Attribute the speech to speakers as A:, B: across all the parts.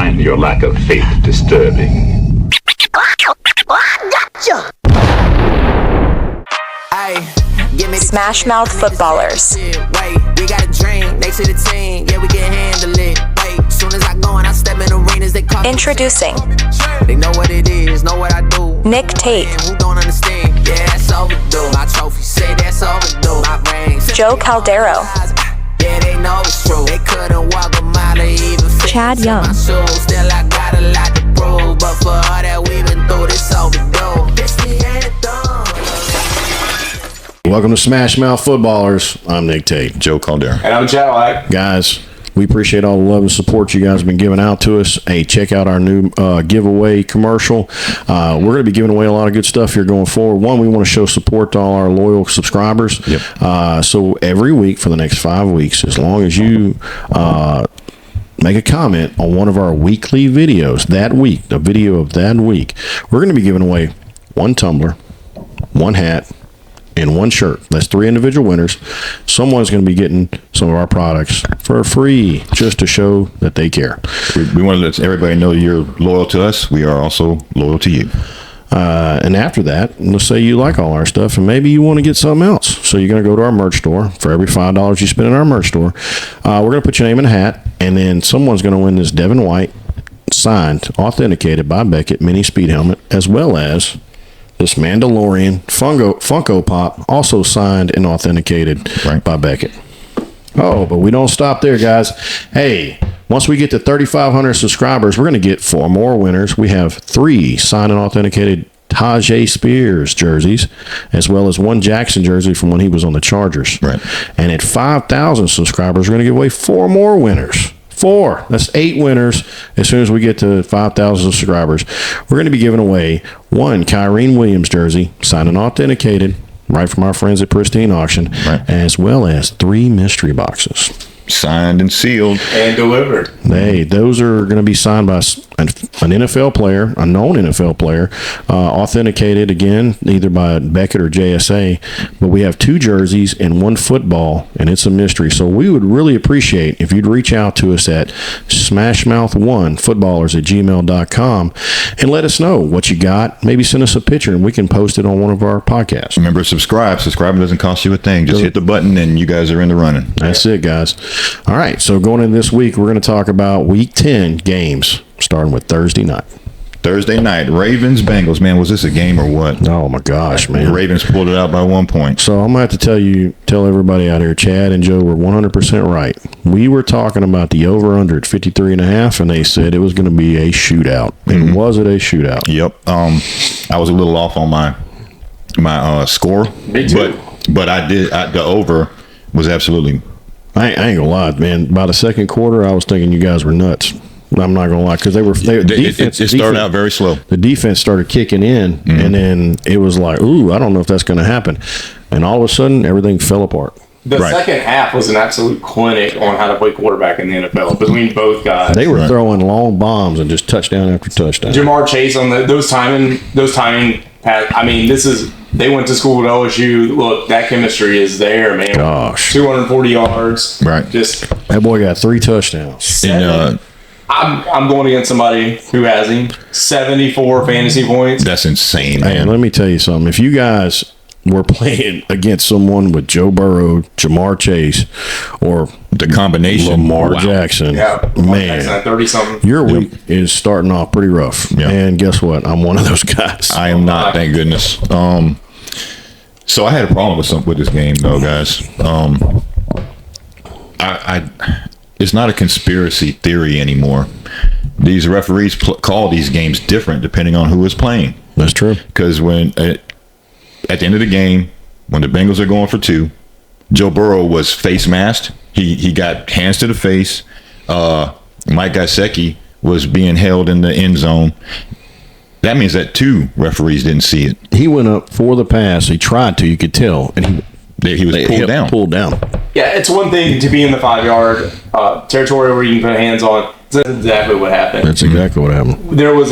A: find your lack of faith disturbing.
B: Gotcha!
C: SmashMouth Footballerz.
B: Wait, we got a dream next to the team. Yeah, we can handle it. Wait, soon as I go and I step in arenas, they call
C: Introducing.
B: They know what it is, know what I do.
C: Nick Tate.
B: Who don't understand? Yeah, that's overdue. My trophy say that's overdue. My ring.
C: Joe Caldero.
B: Yeah, they know it's true. They couldn't walk a mile or even fit
C: Chad Young.
B: my shoes. Still I got a lot to prove, but for all that we've been through, this overdue. This the anthem.
D: Welcome to SmashMouth Footballerz. I'm Nick Tate.
E: Joe Caldera.
F: And I'm Chad White.
D: Guys, we appreciate all the love and support you guys have been giving out to us. Hey, check out our new giveaway commercial. We're going to be giving away a lot of good stuff here going forward. One, we want to show support to all our loyal subscribers.
E: Yep.
D: So every week for the next 5 weeks, as long as you make a comment on one of our weekly videos that week, the video of that week, we're going to be giving away one tumbler, one hat, and one shirt. That's 3 individual winners. Someone's going to be getting some of our products for free just to show that they care.
E: We want to let everybody know you're loyal to us. We are also loyal to you.
D: And after that, let's say you like all our stuff and maybe you want to get something else. So you're going to go to our merch store. For every $5 you spend in our merch store, we're going to put your name in a hat, and then someone's going to win this Devin White signed, authenticated by Beckett mini speed helmet, as well as this Mandalorian Funko Pop, also signed and authenticated by Beckett. Oh, but we don't stop there, guys. Hey, once we get to 3,500 subscribers, we're going to get 4 more winners. We have 3 signed and authenticated Tajay Spears jerseys, as well as 1 Jackson jersey from when he was on the Chargers.
E: Right.
D: And at 5,000 subscribers, we're going to give away 4 more winners. 4. That's 8 winners. As soon as we get to 5,000 subscribers, we're going to be giving away 1 Kyrene Williams jersey, signed and authenticated, right from our friends at Pristine Auction, as well as 3 mystery boxes.
E: Signed and sealed.
F: And delivered.
D: Hey, those are going to be signed by an NFL player, a known NFL player, authenticated again, either by Beckett or JSA. But we have 2 jerseys and 1 football, and it's a mystery. So we would really appreciate if you'd reach out to us at smashmouth1footballers@gmail.com and let us know what you got. Maybe send us a picture, and we can post it on one of our podcasts.
E: Remember, subscribe. Subscribing doesn't cost you a thing. Just hit the button, and you guys are in the running.
D: That's it, guys. All right, so going into this week, we're going to talk about Week 10 games, starting with Thursday night.
E: Thursday night, Ravens, Bengals. Man, was this a game or what?
D: Oh, my gosh, man.
E: The Ravens pulled it out by 1 point.
D: So I'm going to have to tell everybody out here, Chad and Joe were 100% right. We were talking about the over-under at 53.5, and they said it was going to be a shootout. And was it a shootout?
E: Yep. I was a little off on my score.
F: Me too.
E: But I did. The over was absolutely...
D: I ain't gonna lie, man. By the second quarter, I was thinking you guys were nuts. I'm not gonna lie, because
E: it started out very slow.
D: The defense started kicking in, and then it was like, ooh, I don't know if that's gonna happen. And all of a sudden, everything fell apart.
F: The second half was an absolute clinic on how to play quarterback in the NFL between both guys.
D: They were throwing long bombs and just touchdown after touchdown.
F: Jamar Chase on those timing. I mean, they went to school at LSU. Look, that chemistry is there, man.
D: Gosh,
F: 240 yards.
E: Right.
F: Just
D: that boy got 3 touchdowns.
E: And,
F: I'm going against somebody who has him 74 fantasy points.
E: That's insane, man.
D: And let me tell you something. If you guys were playing against someone with Joe Burrow, Jamar Chase, or
E: the combination
D: Lamar Jackson, man,
F: 30-something.
D: Your week is starting off pretty rough.
E: Yeah.
D: And guess what? I'm one of those guys.
E: I am not, thank goodness. So I had a problem with this game, though, guys. It's not a conspiracy theory anymore. These referees call these games different depending on who is playing.
D: That's true.
E: Because when at the end of the game, when the Bengals are going for 2, Joe Burrow was face masked. He got hands to the face. Mike Gesicki was being held in the end zone. That means that 2 referees didn't see it. He
D: went up for the pass. He tried to. You could tell, and
E: he was pulled down.
F: Yeah, it's one thing to be in the 5-yard territory where you can put hands on. That's exactly what happened.
D: That's exactly what happened.
F: There was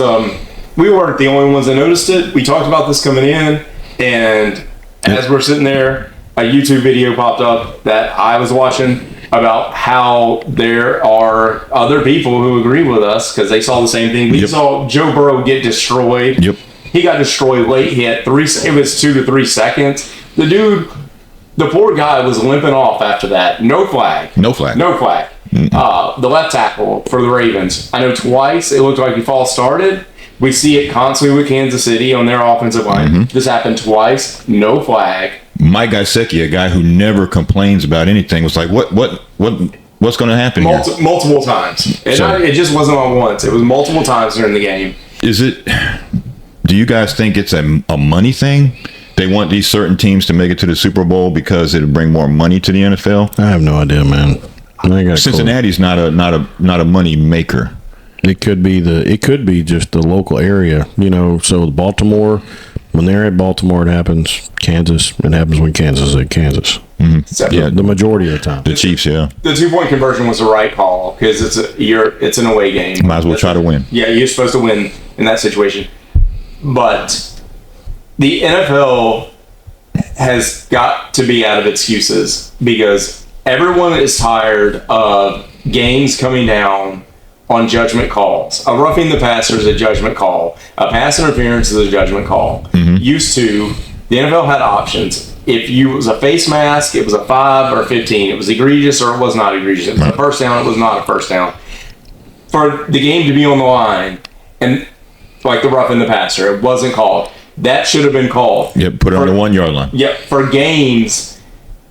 F: we weren't the only ones that noticed it. We talked about this coming in, and as we're sitting there, a YouTube video popped up that I was watching, about how there are other people who agree with us because they saw the same thing. We saw Joe Burrow get destroyed.
E: Yep.
F: He got destroyed late. He had it was 2 to 3 seconds. The poor guy was limping off after that. No flag.
E: No flag.
F: The left tackle for the Ravens, I know twice it looked like he false started. We see it constantly with Kansas City on their offensive line. This happened twice. No flag.
E: Mike Gesicki, a guy who never complains about anything, was like, what's going to happen here?
F: Multiple times. And it just wasn't on once. It was multiple times during the game.
E: Do you guys think it's a money thing? They want these certain teams to make it to the Super Bowl because it'll bring more money to the NFL?
D: I have no idea, man.
E: Cincinnati's not a money maker.
D: It could be just the local area, so Baltimore, when they're at Baltimore, it happens. Kansas, it happens when Kansas is at Kansas.
E: Yeah,
D: the majority of the time.
E: The Chiefs, yeah.
F: The 2-point conversion was the right call because it's an away game.
E: Might as well try to win.
F: Yeah, you're supposed to win in that situation. But the NFL has got to be out of excuses because everyone is tired of games coming down on judgment calls. A roughing the passer is a judgment call. A pass interference is a judgment call. Used to, the NFL had options. If it was a face mask, it was a 5 or 15. It was egregious or it was not egregious. It was a first down, it was not a first down. For the game to be on the line, and like the roughing the passer, it wasn't called. That should have been called.
E: Yep, put it on the 1 yard line.
F: Yep, for games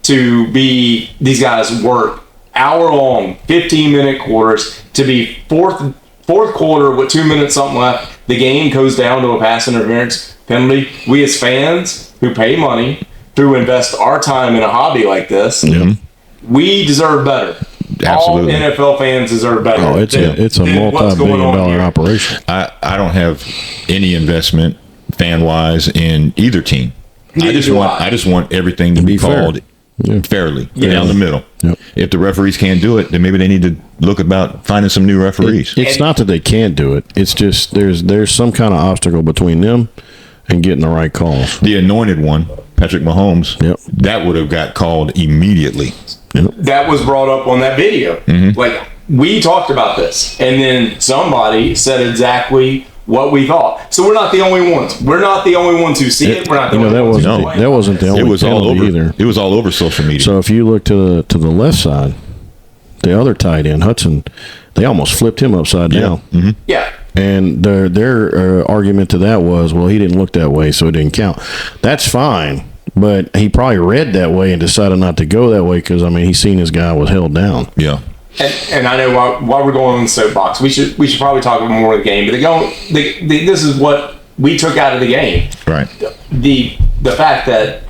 F: to be, these guys work hour-long, 15-minute quarters, to be fourth quarter with 2 minutes something left, the game goes down to a pass interference penalty. We as fans who pay money, who invest our time in a hobby like this, we deserve better.
E: Absolutely.
F: All NFL fans deserve better.
D: Oh, it's a multi-billion-dollar operation.
E: I don't have any investment fan-wise in either team. I just want everything to be called fairly down the middle.
D: Yep.
E: If the referees can't do it, then maybe they need to look about finding some new referees.
D: It's not that they can't do it. It's just there's some kind of obstacle between them and getting the right calls.
E: The anointed one, Patrick Mahomes, that would have got called immediately.
F: That was brought up on that video. Like, we talked about this, and then somebody said exactly what we thought. So we're not the only ones. We're not the only ones who see it. We're not the only ones who play.
D: That wasn't the only
E: it was all
D: penalty
E: over
D: either.
E: It was all over social media.
D: So if you look to the left side, the other tight end, Hudson, they almost flipped him upside down.
F: Yeah.
D: And their argument to that was, well, he didn't look that way, so it didn't count. That's fine, but he probably read that way and decided not to go that way because, he seen his guy was held down.
E: Yeah.
F: And I know while we're going on the soapbox, we should probably talk more of the game. But this is what we took out of the game.
E: Right.
F: The fact that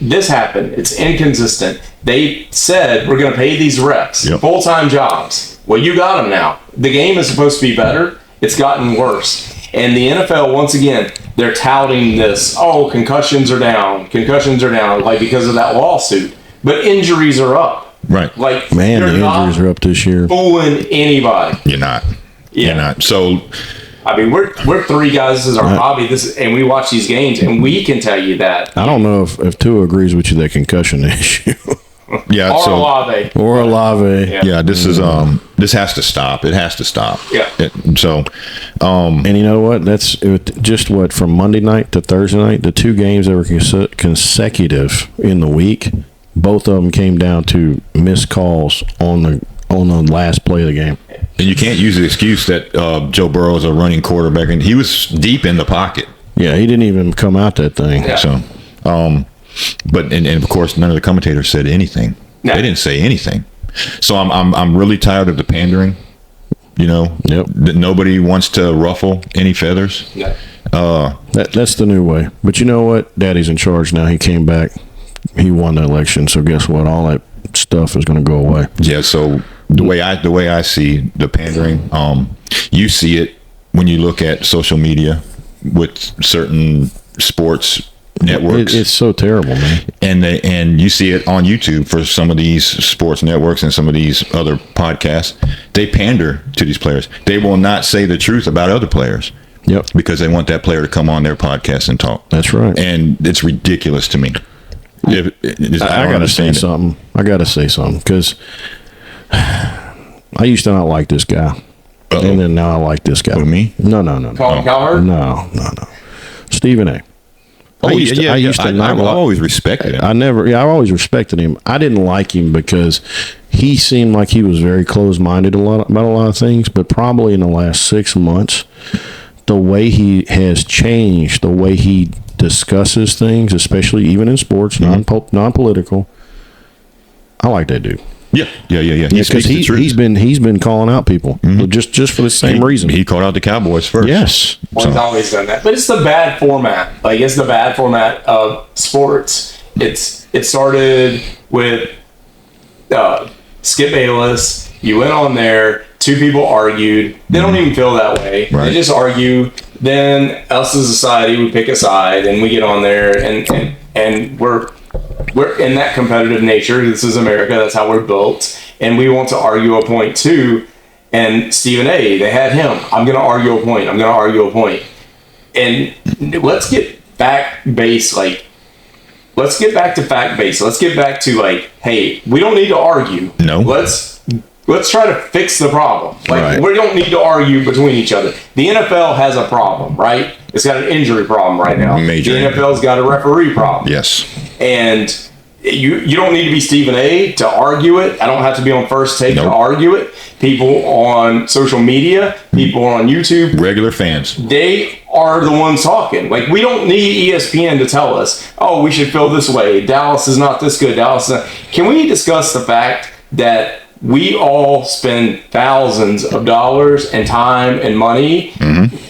F: this happened, it's inconsistent. They said we're going to pay these refs full-time jobs. Well, you got them now. The game is supposed to be better. It's gotten worse. And the NFL, once again, they're touting this, concussions are down, like because of that lawsuit. But injuries are up.
E: Right.
F: Like,
D: man, the injuries are up this year.
F: Fooling anybody.
E: You're not.
F: Yeah.
E: You're not. So,
F: we're three guys. This is our hobby. And we watch these games, and we can tell you that.
D: I don't know if Tua agrees with you that concussion issue.
E: Yeah.
F: Or Olave.
E: Yeah. This is this has to stop. It has to stop.
F: Yeah.
D: And you know what? That's just from Monday night to Thursday night, the 2 games that were consecutive in the week. Both of them came down to missed calls on the last play of the game.
E: And you can't use the excuse that Joe Burrow is a running quarterback, and he was deep in the pocket.
D: Yeah, he didn't even come out that thing.
F: Yeah.
E: So, but of course, none of the commentators said anything. No. They didn't say anything. So I'm really tired of the pandering. That nobody wants to ruffle any feathers.
F: Yeah.
D: That's the new way. But you know what? Daddy's in charge now. He came back. He won the election, so guess what? All that stuff is going to go away.
E: Yeah. So the way I see the pandering, you see it when you look at social media with certain sports networks.
D: It's so terrible, man.
E: And you see it on YouTube for some of these sports networks and some of these other podcasts. They pander to these players. They will not say the truth about other players. Yep. Because they want that player to come on their podcast and talk.
D: That's right.
E: And it's ridiculous to me. I
D: gotta say something. I gotta say something because I used to not like this guy, and then now I like this guy.
E: Who, me?
D: No.
F: Colin Cowherd?
D: No. Stephen A. I used to not
E: I've always respected him.
D: I always respected him. I didn't like him because he seemed like he was very closed-minded about a lot of things, but probably in the last 6 months, the way he has changed, the way he discusses things, especially even in sports, non-political, I like that dude.
E: Yeah. He speaks the truth.
D: He's been calling out people just for the same reason.
E: He called out the Cowboys first.
D: Yes.
F: Well, he's always done that. But it's the bad format. Like, it's the bad format of sports. It started with Skip Bayless. You went on there. 2 people argued. They don't even feel that way.
E: Right.
F: They just argue. Then us as a society, we pick a side and we get on there and we're in that competitive nature. This is America. That's how we're built. And we want to argue a point too. And Stephen A., they had him. I'm going to argue a point. And let's get back base. Like, let's get back to fact base. Let's get back to like, hey, we don't need to argue.
E: No.
F: Let's try to fix the problem. Like, we don't need to argue between each other. The NFL has a problem, right? It's got an injury problem right now.
E: Major.
F: The NFL's got a referee problem.
E: Yes.
F: And you don't need to be Stephen A. to argue it. I don't have to be on First Take to argue it. People on social media, people on YouTube,
E: regular fans,
F: they are the ones talking. Like, we don't need ESPN to tell us, oh, we should feel this way. Dallas is not this good. Can we discuss the fact that we all spend thousands of dollars and time and money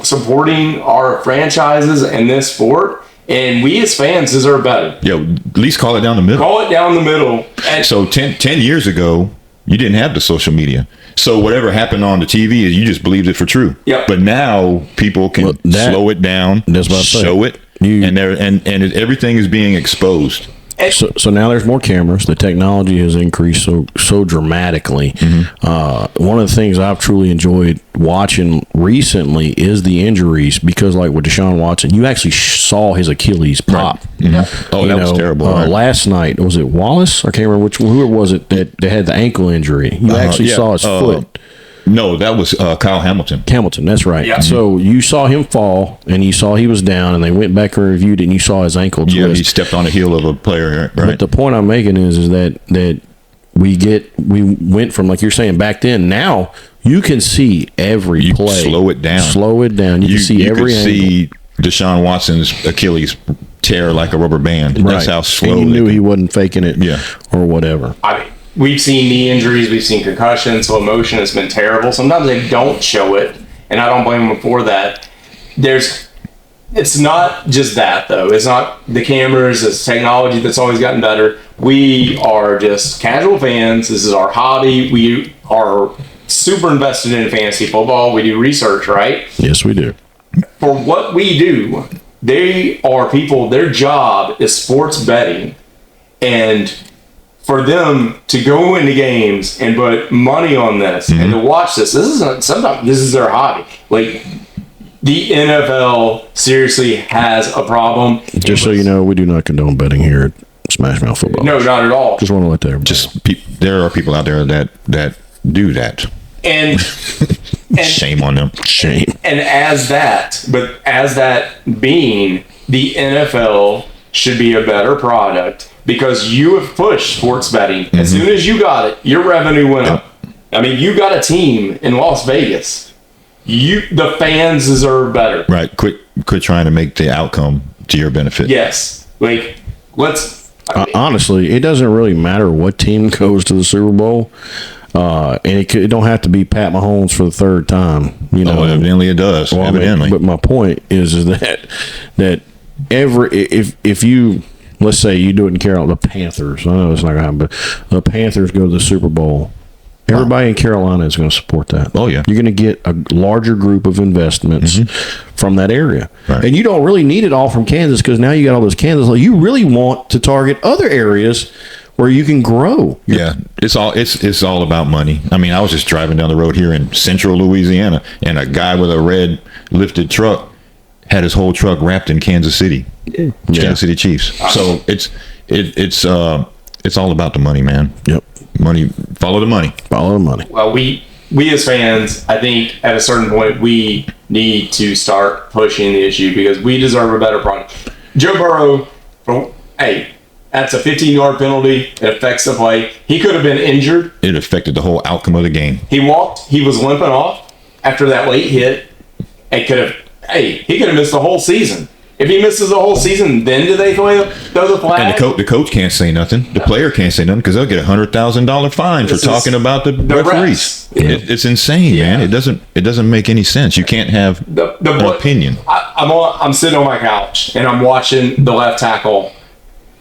F: supporting our franchises and this sport? And we as fans deserve better.
E: Yeah, at least call it down the middle.
F: Call it down the middle.
E: So 10 years ago, you didn't have the social media. So whatever happened on the TV, you just believed it for true.
F: Yep.
E: But now people can slow it down, show it, and everything is being exposed.
D: So now there's more cameras. The technology has increased so dramatically. One of the things I've truly enjoyed watching recently is the injuries, because like with Deshaun Watson, you actually saw his Achilles pop.
E: Oh, that was terrible.
D: Last night, was it Wallace? I can't remember who was it that had the ankle injury. You actually saw his foot.
E: No, that was Kyle Hamilton.
D: Hamilton, that's right.
F: Yeah.
D: So you saw him fall, and you saw he was down, and they went back and reviewed it, and you saw his ankle twist.
E: Yeah, he stepped on the heel of a player. Right?
D: But the point I'm making is that we went from, like you're saying, back then. Now you can see every play.
E: Slow it down.
D: You can see every angle.
E: You could see Deshaun Watson's Achilles tear like a rubber band.
D: Right.
E: That's how slow.
D: And you knew he wasn't faking it, or whatever.
F: I mean, we've seen knee injuries, we've seen concussions, slow motion has been terrible. Sometimes they don't show it, and I don't blame them for that. It's not just that, though. It's not the cameras, it's technology that's always gotten better. We are just casual fans. This is our hobby. We are super invested in fantasy football. We do research, right?
D: Yes, we do.
F: For what we do, they are people, their job is sports betting, and for them to go into games and put money on this and to watch sometimes this is their hobby. Like, the NFL seriously has a problem.
D: Just so you know, we do not condone betting here at SmashMouth Football.
F: No, not at all.
D: Just want to let that
E: there are people out there that do that.
F: And
E: shame on them.
D: Shame.
F: And as that being, the NFL should be a better product, because you have pushed sports betting. As soon as you got it, your revenue went up. I mean, you got a team in Las Vegas. The fans deserve better.
E: Right. Quit trying to make the outcome to your benefit.
F: Yes. Like,
D: honestly, it doesn't really matter what team goes to the Super Bowl. And it don't have to be Pat Mahomes for the third time.
E: Evidently it does.
D: Well,
E: evidently.
D: But my point is that if you, let's say you do it in Carolina, the Panthers. I know it's not going to happen, but the Panthers go to the Super Bowl. Everybody in Carolina is going to support that.
E: Oh, yeah.
D: You're going to get a larger group of investments from that area.
E: Right.
D: And you don't really need it all from Kansas, because now you got all this Kansas. You really want to target other areas where you can grow.
E: It's all about money. I mean, I was just driving down the road here in central Louisiana, and a guy with a red lifted truck had his whole truck wrapped in Kansas City. Kansas City Chiefs. So it's all about the money, man.
D: Yep.
E: Money, follow the money.
D: Follow the money.
F: Well, we as fans, I think at a certain point we need to start pushing the issue because we deserve a better product. Joe Burrow, hey, that's a 15-yard penalty. It affects the play. He could have been injured.
E: It affected the whole outcome of the game.
F: He was limping off after that late hit. He could have missed the whole season. If he misses the whole season, then do they throw the flag?
E: And the coach can't say nothing. The player can't say nothing because they'll get a $100,000 fine for talking about the referees. It's insane, man. It doesn't make any sense. You can't have an opinion.
F: I'm sitting on my couch and I'm watching the left tackle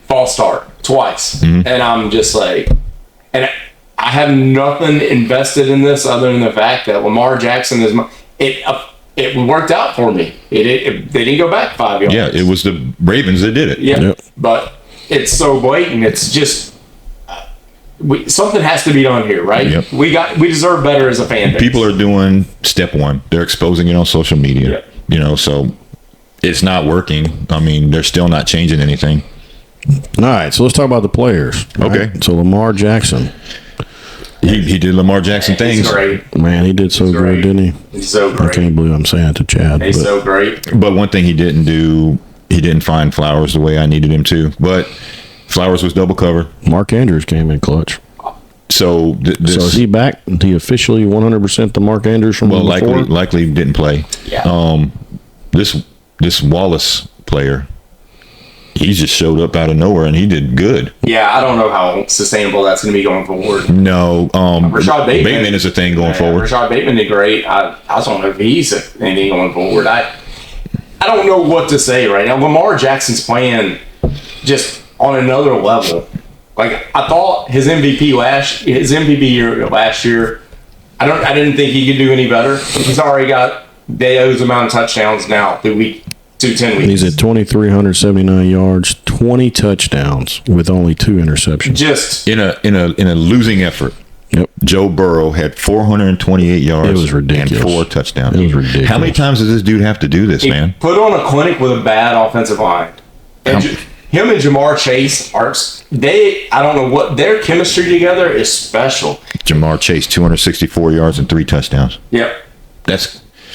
F: false start twice, and I'm just like, and I have nothing invested in this other than the fact that Lamar Jackson is it worked out for me. They didn't go back 5 yards.
E: Yeah, it was the Ravens that did it.
F: Yeah, yep. But it's so blatant. It's just something has to be done here, right?
E: Yep.
F: We deserve better as a fan base.
E: People are doing step one. They're exposing it on social media. Yep. So it's not working. I mean, they're still not changing anything.
D: All right, so let's talk about the players. Right? Okay. So Lamar Jackson.
E: He did Lamar Jackson things.
F: He's great.
D: Man, he did so good, didn't he?
F: He's so great.
D: I can't believe I'm saying it to Chad.
F: He's so great.
E: But one thing he didn't do, he didn't find Flowers the way I needed him to. But Flowers was double covered. Mark
D: Andrews came in clutch.
E: So
D: so is he back? Is he officially 100% the Mark Andrews from before?
E: Likely didn't play.
F: Yeah.
E: This Wallace player, he just showed up out of nowhere and he did good.
F: Yeah, I don't know how sustainable that's going to be going forward.
E: No,
F: Rashad
E: Bateman is a thing going forward.
F: Rashad Bateman did great. I don't know if he's anything going forward. I don't know what to say right now. Lamar Jackson's playing just on another level. Like I thought his MVP year last year, I didn't think he could do any better. He's already got Deo's amount of touchdowns now through 10 weeks.
D: He's at 2,379 yards, 20 touchdowns with only 2 interceptions.
E: Just in a losing effort.
D: Yep.
E: Joe Burrow had 428 yards.
D: It was ridiculous.
E: And 4 touchdowns.
D: It was ridiculous.
E: How many times does this dude have to do this, man?
F: Put on a clinic with a bad offensive line. And him and Jamar Chase I don't know what their chemistry together is special.
E: Jamar Chase, 264 yards and 3 touchdowns.
F: Yep.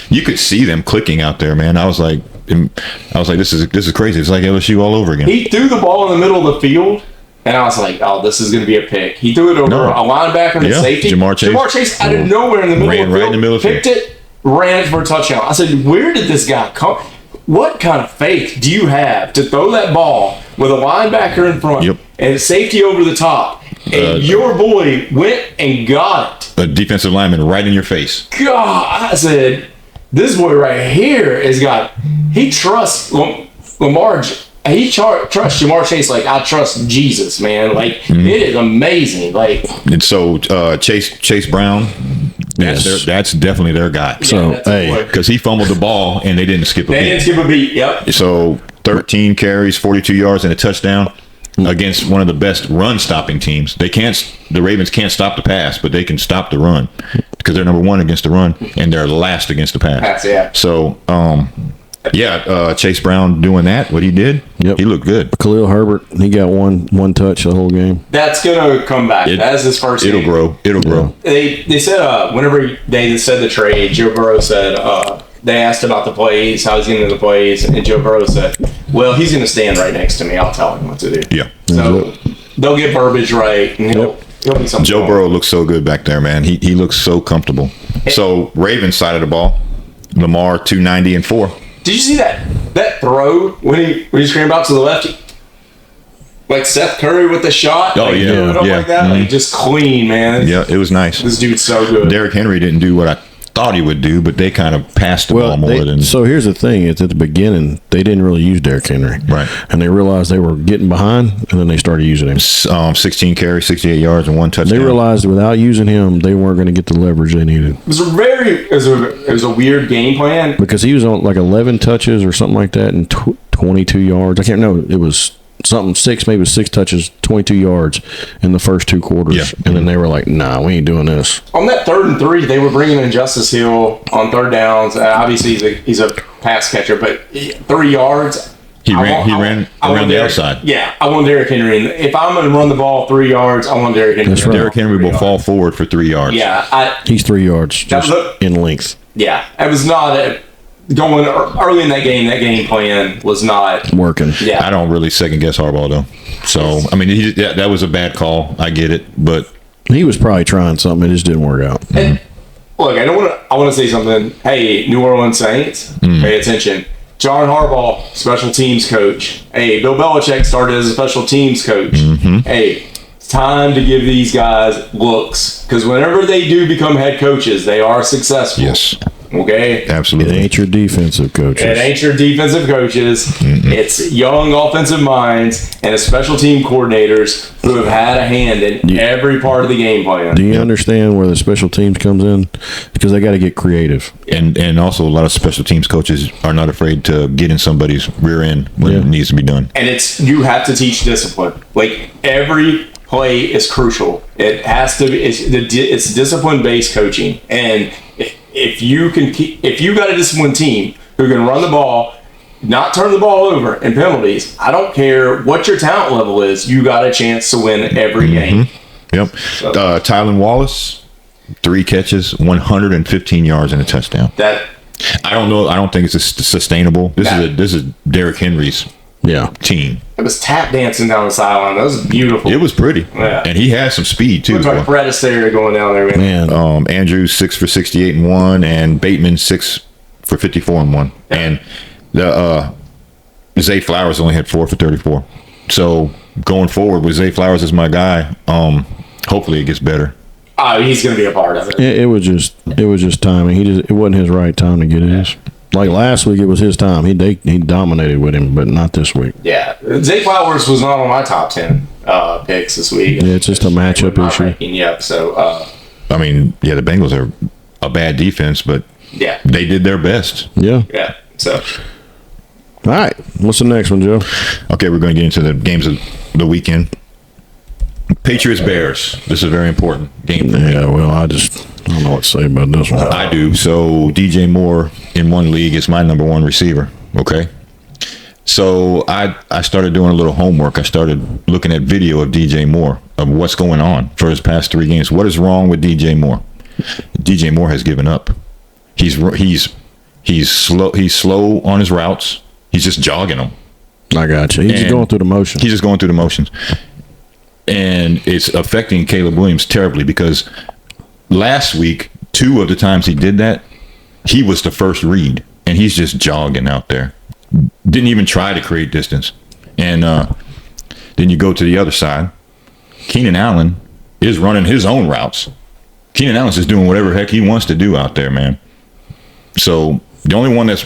E: You could see them clicking out there, man. I was like, this is crazy. It's like LSU all over again.
F: He threw the ball in the middle of the field, and I was like, oh, this is going to be a pick. He threw it over a linebacker and a safety.
E: Jamar Chase
F: out of nowhere in the middle of the field.
E: Right in the middle of the field.
F: Picked it, ran it for a touchdown. I said, where did this guy come? What kind of faith do you have to throw that ball with a linebacker in front and a safety over the top? And your boy went and got it.
E: A defensive lineman right in your face.
F: God, I said, this boy right here he trusts Lamar. He trusts Jamar Chase like I trust Jesus, man. Like it is amazing. Like
E: and so Chase Brown. That's definitely their guy.
D: So
E: because he fumbled the ball and they didn't skip a beat.
F: They didn't skip a beat. Yep.
E: So 13 carries, 42 yards, and a touchdown against one of the best run-stopping teams. The Ravens can't stop the pass, but they can stop the run because they're number 1 against the run and they're last against the pass. So, Chase Brown doing that, what he did, he looked good.
D: Khalil Herbert, he got one touch the whole game.
F: That's going to come back. That's his first game.
E: It'll grow.
F: They said whenever they said the trade, Joe Burrow said they asked about the plays, how he's getting to the plays, and Joe Burrow said, well, he's going to stand right next to me. I'll tell him what to do.
E: Yeah.
F: So they'll get verbiage right, and he'll be something.
E: Joe Burrow looks so good back there, man. He looks so comfortable. So Ravens side of the ball, Lamar 290 and 4.
F: Did you see that throw when he scrambled out to the left? Like Seth Curry with the shot.
E: Oh, yeah.
F: Like that. Like just clean, man.
E: Yeah, it was nice.
F: This dude's so good.
E: Derrick Henry didn't do what I thought he would do, but they kind of passed the ball more than.
D: So here's the thing: it's at the beginning they didn't really use Derrick Henry,
E: right? And
D: they realized they were getting behind, and then they started using him.
E: 16 carries, 68 yards, and 1 touchdown.
D: They realized without using him, they weren't going to get the leverage they needed.
F: It was a weird game plan
D: because he was on like 11 touches or something like that, and 22 yards. I can't know. It was something 6 touches, 22 yards in the first 2 quarters, and then they were like, "Nah, we ain't doing this."
F: On that 3rd and 3, they were bringing in Justice Hill on 3rd downs. Obviously, he's a pass catcher, but 3 yards.
E: He ran around the outside.
F: Yeah, I want Derrick Henry. If I'm going to run the ball 3 yards, I want Derrick Henry.
D: That's right.
E: Derrick Henry will fall forward for 3 yards.
F: Yeah,
D: he's 3 yards just in length.
F: Yeah, it was not going early in that game. That game plan was not
D: working.
F: Yeah,
E: I don't really second guess Harbaugh though. So I mean, that was a bad call. I get it, but
D: he was probably trying something. It just didn't work out.
F: And, look, I want to say something. Hey, New Orleans Saints, pay attention. John Harbaugh, special teams coach. Hey, Bill Belichick started as a special teams coach. Hey, it's time to give these guys looks, because whenever they do become head coaches, they are successful.
E: Yes.
F: Okay?
E: Absolutely.
D: It ain't your defensive coaches.
F: It ain't your defensive coaches. It's young offensive minds and special team coordinators who have had a hand in every part of the game plan.
D: Do you understand where the special teams comes in? Because they got to get creative.
E: And also a lot of special teams coaches are not afraid to get in somebody's rear end when it needs to be done.
F: And you have to teach discipline. Like, every play is crucial. It has to be. It's discipline-based coaching. And if you got a disciplined team who can run the ball, not turn the ball over in penalties, I don't care what your talent level is, you got a chance to win every game.
E: Yep.
F: So,
E: Tylan Wallace, 3 catches, 115 yards and a touchdown.
F: that
E: I don't know. I don't think it's sustainable. This is Derrick Henry's team.
F: it was tap dancing down the sideline. That was beautiful.
E: It was pretty.
F: Yeah.
E: And he has some speed too.
F: Looked like Brett Astaire going down there, man.
E: Andrews 6 for 68 and 1, and Bateman 6 for 54 and 1.
F: Yeah.
E: And the Zay Flowers only had 4 for 34. So going forward with Zay Flowers as my guy, hopefully it gets better.
F: He's going to be a part of it.
D: It was just timing. It wasn't his right time to get his. Like last week, it was his time. He dominated with him, but not this week.
F: Yeah, Zay Flowers was not on my top 10 picks this week.
D: Yeah, it's just a matchup issue.
F: Ranking, yep. So,
E: I mean, the Bengals are a bad defense, but they did their best.
D: Yeah.
F: Yeah. So,
D: all right. What's the next one, Joe?
E: Okay, we're going to get into the games of the weekend. Patriots Bears. This is a very important game for me.
D: Yeah, well, I don't know what to say about this one.
E: I do. So DJ Moore in one league is my number 1 receiver. Okay. So I started doing a little homework. I started looking at video of DJ Moore, of what's going on for his past 3 games. What is wrong with DJ Moore? DJ Moore has given up. He's slow. He's slow on his routes. He's just jogging them.
D: I got you. He's just going through the motions.
E: He's just going through the motions. And it's affecting Caleb Williams terribly, because last week, 2 of the times he did that, he was the first read, and he's just jogging out there. Didn't even try to create distance. And then you go to the other side. Keenan Allen is running his own routes. Keenan Allen's just doing whatever heck he wants to do out there, man. So the only one that's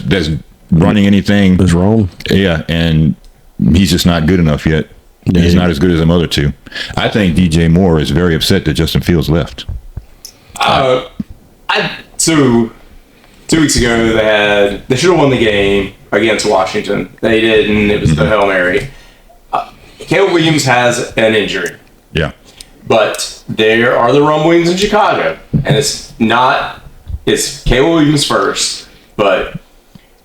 E: running anything
D: is wrong.
E: Yeah, and he's just not good enough yet. Yeah, he's not as good as them other 2. I think DJ Moore is very upset that Justin Fields left.
F: 2 weeks ago, they should have won the game against Washington. They didn't. It was the Hail Mary. Caleb Williams has an injury.
E: Yeah.
F: But there are the rumblings in Chicago. And it's Caleb Williams first, but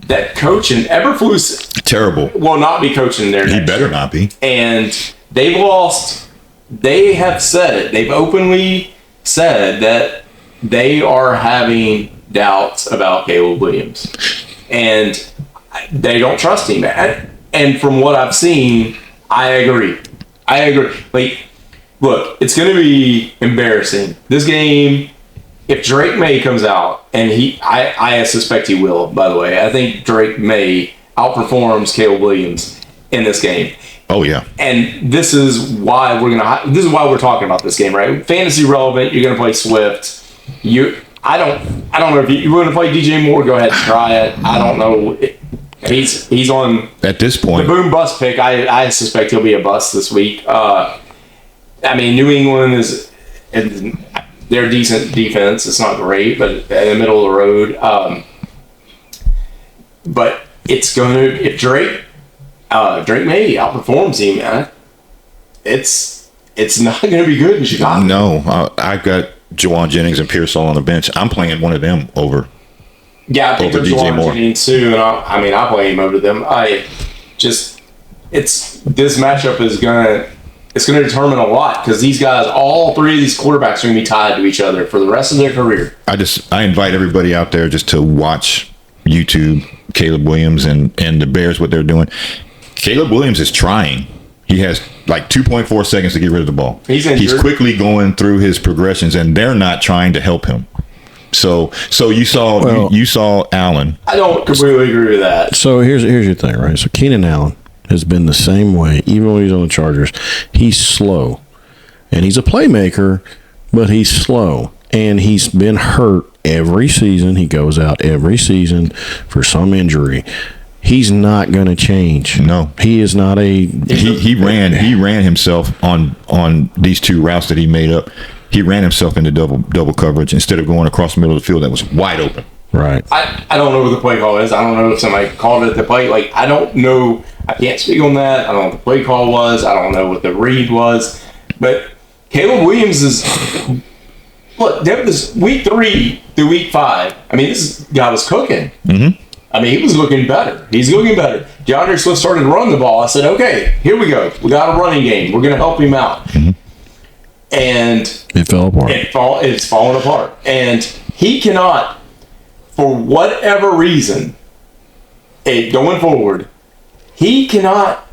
F: that coach in Eberflus
E: terrible
F: will not be coaching there.
E: He better not be.
F: And they've lost. They have said it. They've openly said that they are having doubts about Caleb Williams, and they don't trust him. And from what I've seen, I agree. Like, look, it's going to be embarrassing. This game, if Drake May comes out, and I suspect he will, by the way. I think Drake May outperforms Caleb Williams in this game.
E: Oh yeah.
F: And this is why we're talking about this game, right? Fantasy relevant. You're going to play Swift. I don't know if you're going to play DJ Moore. Go ahead and try it. I don't know. He's on
E: at this point
F: the boom bust pick. I suspect he'll be a bust this week. I mean, New England is. They're decent defense. It's not great, but in the middle of the road. But it's going to, if Drake May outperforms him, man, it's not going to be good in Chicago.
E: No, I got Juwan Jennings and Pearsall on the bench. I'm playing one of them over.
F: Yeah, I think
E: over DJ Moore
F: too, and I play him over them. just this matchup is gonna determine a lot because these guys, all three of these quarterbacks, are gonna be tied to each other for the rest of their career.
E: I invite everybody out there just to watch YouTube Caleb Williams and the Bears, what they're doing. Caleb Williams is trying. He has like 2.4 seconds to get rid of the ball. He's quickly going through his progressions, and they're not trying to help him. So you saw Allen.
F: I don't completely agree with that.
D: So here's your thing, right? So Keenan Allen has been the same way, even when he's on the Chargers. He's slow, and he's a playmaker, but he's slow, and he's been hurt every season. He goes out every season for some injury. He's not going to change.
E: No,
D: he is not a.
E: He ran himself on these two routes that he made up. He ran himself into double coverage instead of going across the middle of the field that was wide open.
D: Right.
F: I don't know what the play call is. I don't know if somebody called it at the play. Like, I don't know. I can't speak on that. I don't know what the play call was. I don't know what the read was. But Caleb Williams is. Look, that was week 3 through week 5. I mean, this guy was cooking. Mm-hmm. I mean, he was looking better. He's looking better. DeAndre Swift started to run the ball. I said, okay, here we go. We got a running game. We're going to help him out. Mm-hmm. And
D: it fell apart.
F: It's falling apart. And he cannot, for whatever reason, going forward, he cannot,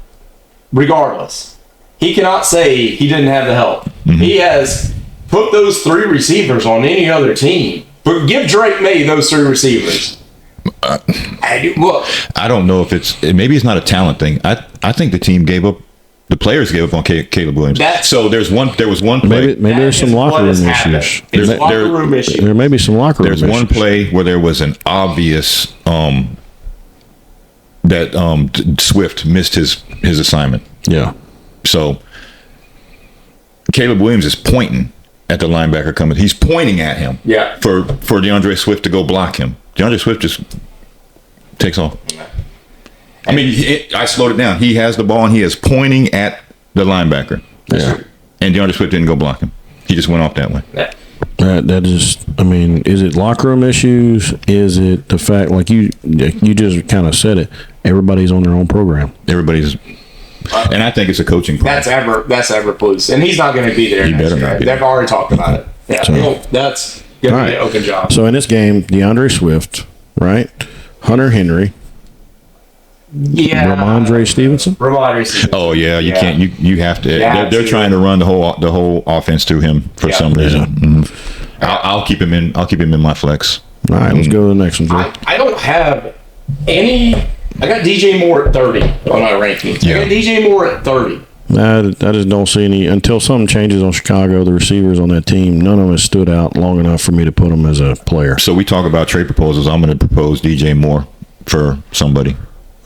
F: regardless, he cannot say he didn't have the help. Mm-hmm. He has put those 3 receivers on any other team. But give Drake May those 3 receivers.
E: I don't know if maybe it's not a talent thing. I think the players gave up on Caleb Williams. So there was one play.
D: Maybe there's some locker room issues. There may be some locker room issues.
E: There's one play where there was an obvious that Swift missed his assignment.
D: Yeah.
E: So Caleb Williams is pointing at the linebacker coming. He's pointing at him.
F: Yeah.
E: For DeAndre Swift to go block him. DeAndre Swift just takes off. I mean, I slowed it down. He has the ball and he is pointing at the linebacker.
D: Yeah.
E: And DeAndre Swift didn't go block him. He just went off that way.
F: Yeah.
D: That is, I mean, is it locker room issues? Is it the fact, like you just kind of said it, everybody's on their own program.
E: Everybody's, and I think it's a coaching problem.
F: That's Everblues. And he's not going to be there.
E: He better not be.
F: They've already talked about it. Yeah.
D: So,
F: that's going to be an open job.
D: So in this game, DeAndre Swift, right? Hunter Henry.
F: Yeah.
D: Ramondre Stevenson.
E: Oh yeah, you can't. You have to. They're trying to run the whole offense through him for some reason. Mm-hmm. I'll keep him in. I'll keep him in my flex.
D: All right, let's go to the next one, Joe.
F: I don't have any. I got DJ Moore at 30 on my rankings.
E: Yeah.
F: I got DJ Moore at 30.
D: I just don't see any until something changes on Chicago. The receivers on that team, none of them has stood out long enough for me to put them as a player.
E: So we talk about trade proposals. I'm going to propose DJ Moore for somebody.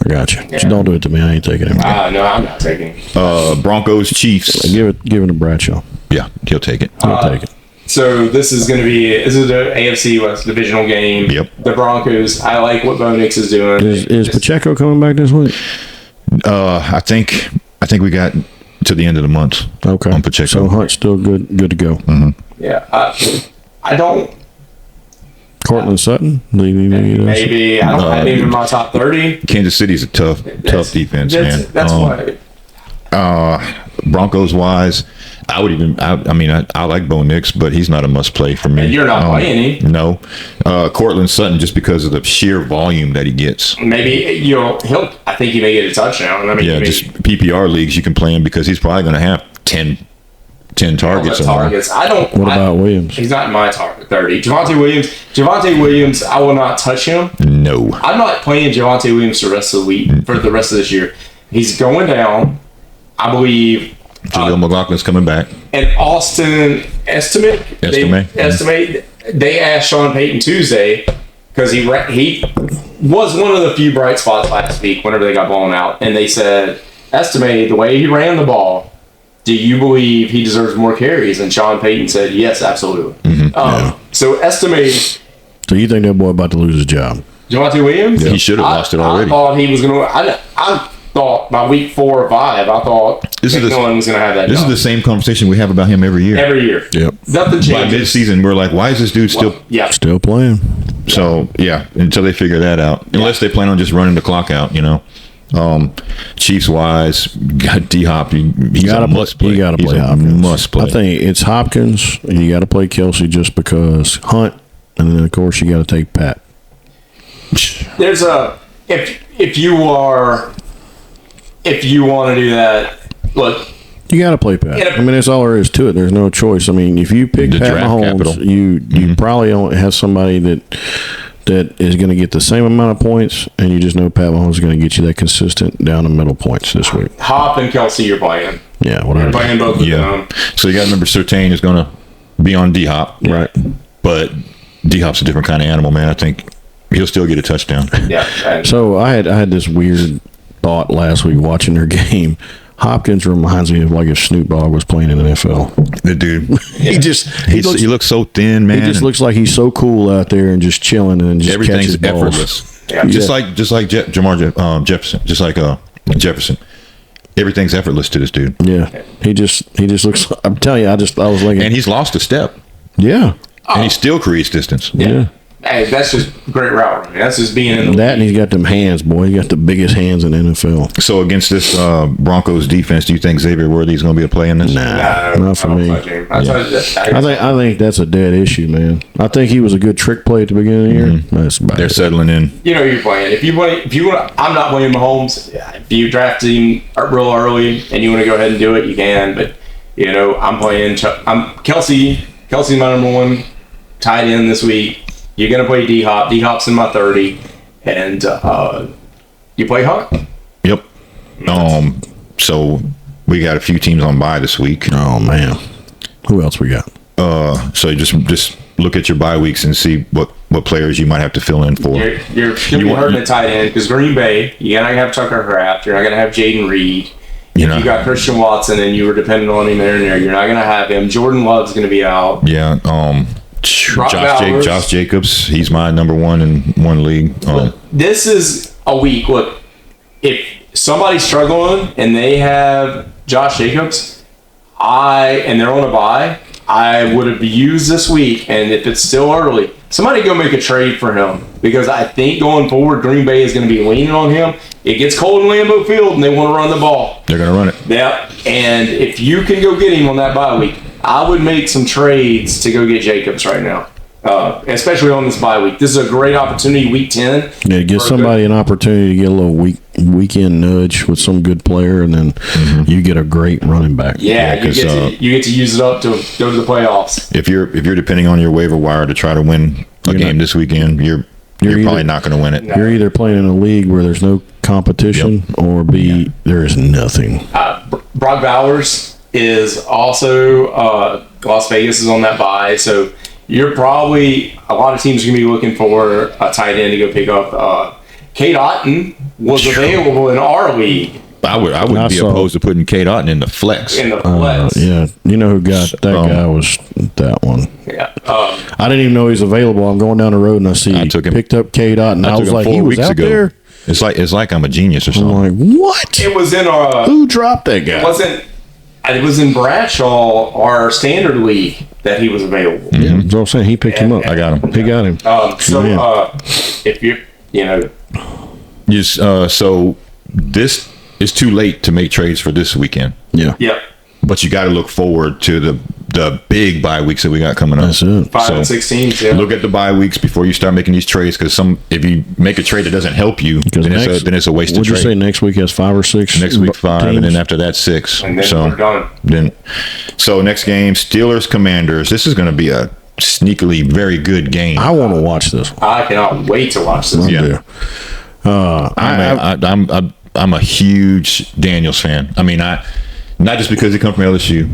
D: I got you. Yeah. So don't do it to me. I ain't taking him.
F: No, I'm not taking him.
E: Broncos, Chiefs.
D: Give it to Bradshaw.
E: Yeah, he'll take it.
D: I'll take it.
F: So this is going to be the AFC West divisional game.
E: Yep.
F: The Broncos. I like what Bo Nix is doing.
D: Is Pacheco coming back this week?
E: I think we got to the end of the month.
D: Okay.
E: On Pacheco.
D: So Hunt's still good to go.
E: Mm-hmm.
F: Yeah. I don't.
D: Cortland Sutton?
F: Maybe. I don't have him in my top 30.
E: Kansas City's a tough defense, man.
F: That's why.
E: Broncos wise, I like Bo Nix, but he's not a must play for me.
F: And you're not playing him.
E: No. Cortland Sutton, just because of the sheer volume that he gets.
F: Maybe I think he may get a touchdown.
E: Just PPR leagues, you can play him because he's probably going to have 10 targets.
D: What about Williams?
F: He's not in my target 30. Javonte Williams, I will not touch him.
E: No.
F: I'm not playing Javonte Williams for the rest of the week, for the rest of this year. He's going down. I believe
E: Jaleel McLaughlin's coming back.
F: And Austin estimate. They asked Sean Payton Tuesday because he was one of the few bright spots last week whenever they got blown out, and they said, estimate the way he ran the ball, do you believe he deserves more carries? And Sean Payton said, yes, absolutely. Mm-hmm. So estimate.
D: So you think that boy about to lose his job?
F: Javonte Williams?
E: Yeah. He should have lost it already.
F: I thought he was going to. I thought by week 4 or 5, I thought McMillan was going to have that job.
E: This is the same conversation we have about him every year.
F: Every year.
D: Yep.
F: Nothing changes.
E: By mid-season, we're like, why is this dude
D: still playing?
E: So, until they figure that out. Unless they plan on just running the clock out, Chiefs wise, got D Hop. He's a must play.
D: You got to play
E: He's a
D: Hopkins.
E: must play.
D: I think it's Hopkins. You got to play Kelsey just because Hunt, and then of course you got to take Pat.
F: There's a if you want to do that, look.
D: You got to play Pat. I mean, that's all there is to it. There's no choice. I mean, if you pick
E: The
D: Pat
E: draft
D: Mahomes,
E: capital.
D: you probably only have somebody that is going to get the same amount of points, and you just know Pat Mahomes is going to get you that consistent down the middle points this week.
F: Hop and Kelsey, you're playing.
D: Yeah,
F: You're
D: whatever.
F: playing both of them.
E: So you got to remember, Surtain is going to be on D Hop,
D: Right.
E: but D Hop's a different kind of animal, man. I think he'll still get a touchdown.
F: Yeah. And
D: So I had this weird thought last week watching their game. Hopkins reminds me of like if Snoop Dogg was playing in the NFL.
E: The dude,
D: He
E: looks so thin, man.
D: He just looks like he's so cool out there and just chilling and just
E: everything's
D: catches balls.
E: effortless.
F: Yeah.
E: Just like Jamar Jefferson, just like Jefferson. Everything's effortless to this dude,
D: Yeah, he just looks. I'm telling you, I was like,
E: and he's lost a step,
D: yeah,
E: and he still creates distance.
D: yeah.
F: Hey, that's just great route running. That's just being in the
D: That and he's got them hands, boy. He got the biggest hands in the NFL.
E: So against this Broncos defense, do you think Xavier Worthy's going to be a play in this?
D: Nah, not for me. I
F: I
D: think that's a dead issue, man. I think he was a good trick play at the beginning of the year. That's about
E: They're
D: it.
E: settling in.
F: You know you're playing. If you want, I'm not playing Mahomes. If you draft him real early and you want to go ahead and do it, you can. But you know, I'm playing. I'm Kelsey. Kelsey's my number one tight end this week. You're gonna play D Hop. D Hop's in my 30, and you play Hunt.
E: Yep. So we got a few teams on bye this week.
D: Oh man, who else we got?
E: So you just look at your bye weeks and see what players you might have to fill in for.
F: You're gonna be hurting a tight end because Green Bay. You're not gonna have Tucker Kraft. You're not gonna have Jaden Reed.
E: You know,
F: You got Christian Watson, and you were dependent on him there and there. You're not gonna have him. Jordan Love's gonna be out.
E: yeah.
F: Bowers.
E: Josh Jacobs, he's my number one in one league.
F: This is a week. Look, if somebody's struggling and they have Josh Jacobs, and they're on a bye, I would have used this week. And if it's still early, somebody go make a trade for him because I think going forward, Green Bay is going to be leaning on him. It gets cold in Lambeau Field and they want to run the ball.
E: They're going to run it.
F: Yeah, and if you can go get him on that bye week, I would make some trades to go get Jacobs right now, especially on this bye week. This is a great opportunity, week 10.
D: Yeah, give somebody an opportunity to get a little weekend nudge with some good player, and then you get a great running back.
F: Yeah, you get to use it up to go to the playoffs.
E: If you're depending on your waiver wire to try to win a game this weekend, you're probably not going to win it.
D: You're either playing in a league where there's no competition, or B, there is nothing.
F: Brock Bowers is also Las Vegas is on that bye, so you're probably a lot of teams are going to be looking for a tight end to go pick up. Kate Otten was available in our league.
E: I would be opposed to putting Kate Otten in the flex.
F: In the flex.
D: Yeah, you know who got that guy was that one.
F: Yeah.
D: I didn't even know he was available. I'm going down the road and I see he picked up K. Dot, and I was like, he was out there.
E: It's like I'm a genius or something.
D: I'm like, what?
F: It was in our.
D: Who dropped that guy?
F: It was in Bradshaw, our standard league, that he was available.
D: Yeah, that's what I'm saying. He picked him up.
E: I got him.
D: He got him.
F: If you're,
E: so this is too late to make trades for this weekend.
D: Yeah.
F: Yep.
E: But you got to look forward to the big bye weeks that we got coming up.
D: That's it.
F: 5 and 16. Yeah.
E: Look at the bye weeks before you start making these trades, because if you make a trade that doesn't help you, then it's a waste of
D: trade. Would you say next week has 5 or 6?
E: Next week 5,
D: teams?
E: and then after that 6.
F: And then we're done.
E: So next game, Steelers Commanders. This is going to be a sneakily very good game.
D: I want to watch this.
F: I cannot wait to watch this.
E: Yeah. I'm a huge Daniels fan. I mean, not just because he comes from LSU.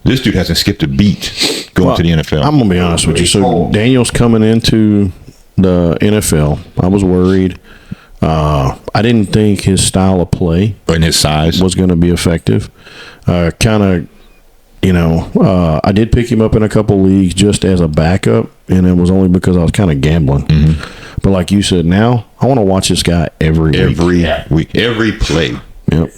E: This dude hasn't skipped a beat going to the NFL.
D: I'm going to be honest with you. So Daniels coming into the NFL, I was worried. I didn't think his style of play
E: and his size
D: was going to be effective. I did pick him up in a couple leagues just as a backup, and it was only because I was kind of gambling. Mm-hmm. But like you said, now I want to watch this guy every week,
E: every play.
D: Yep.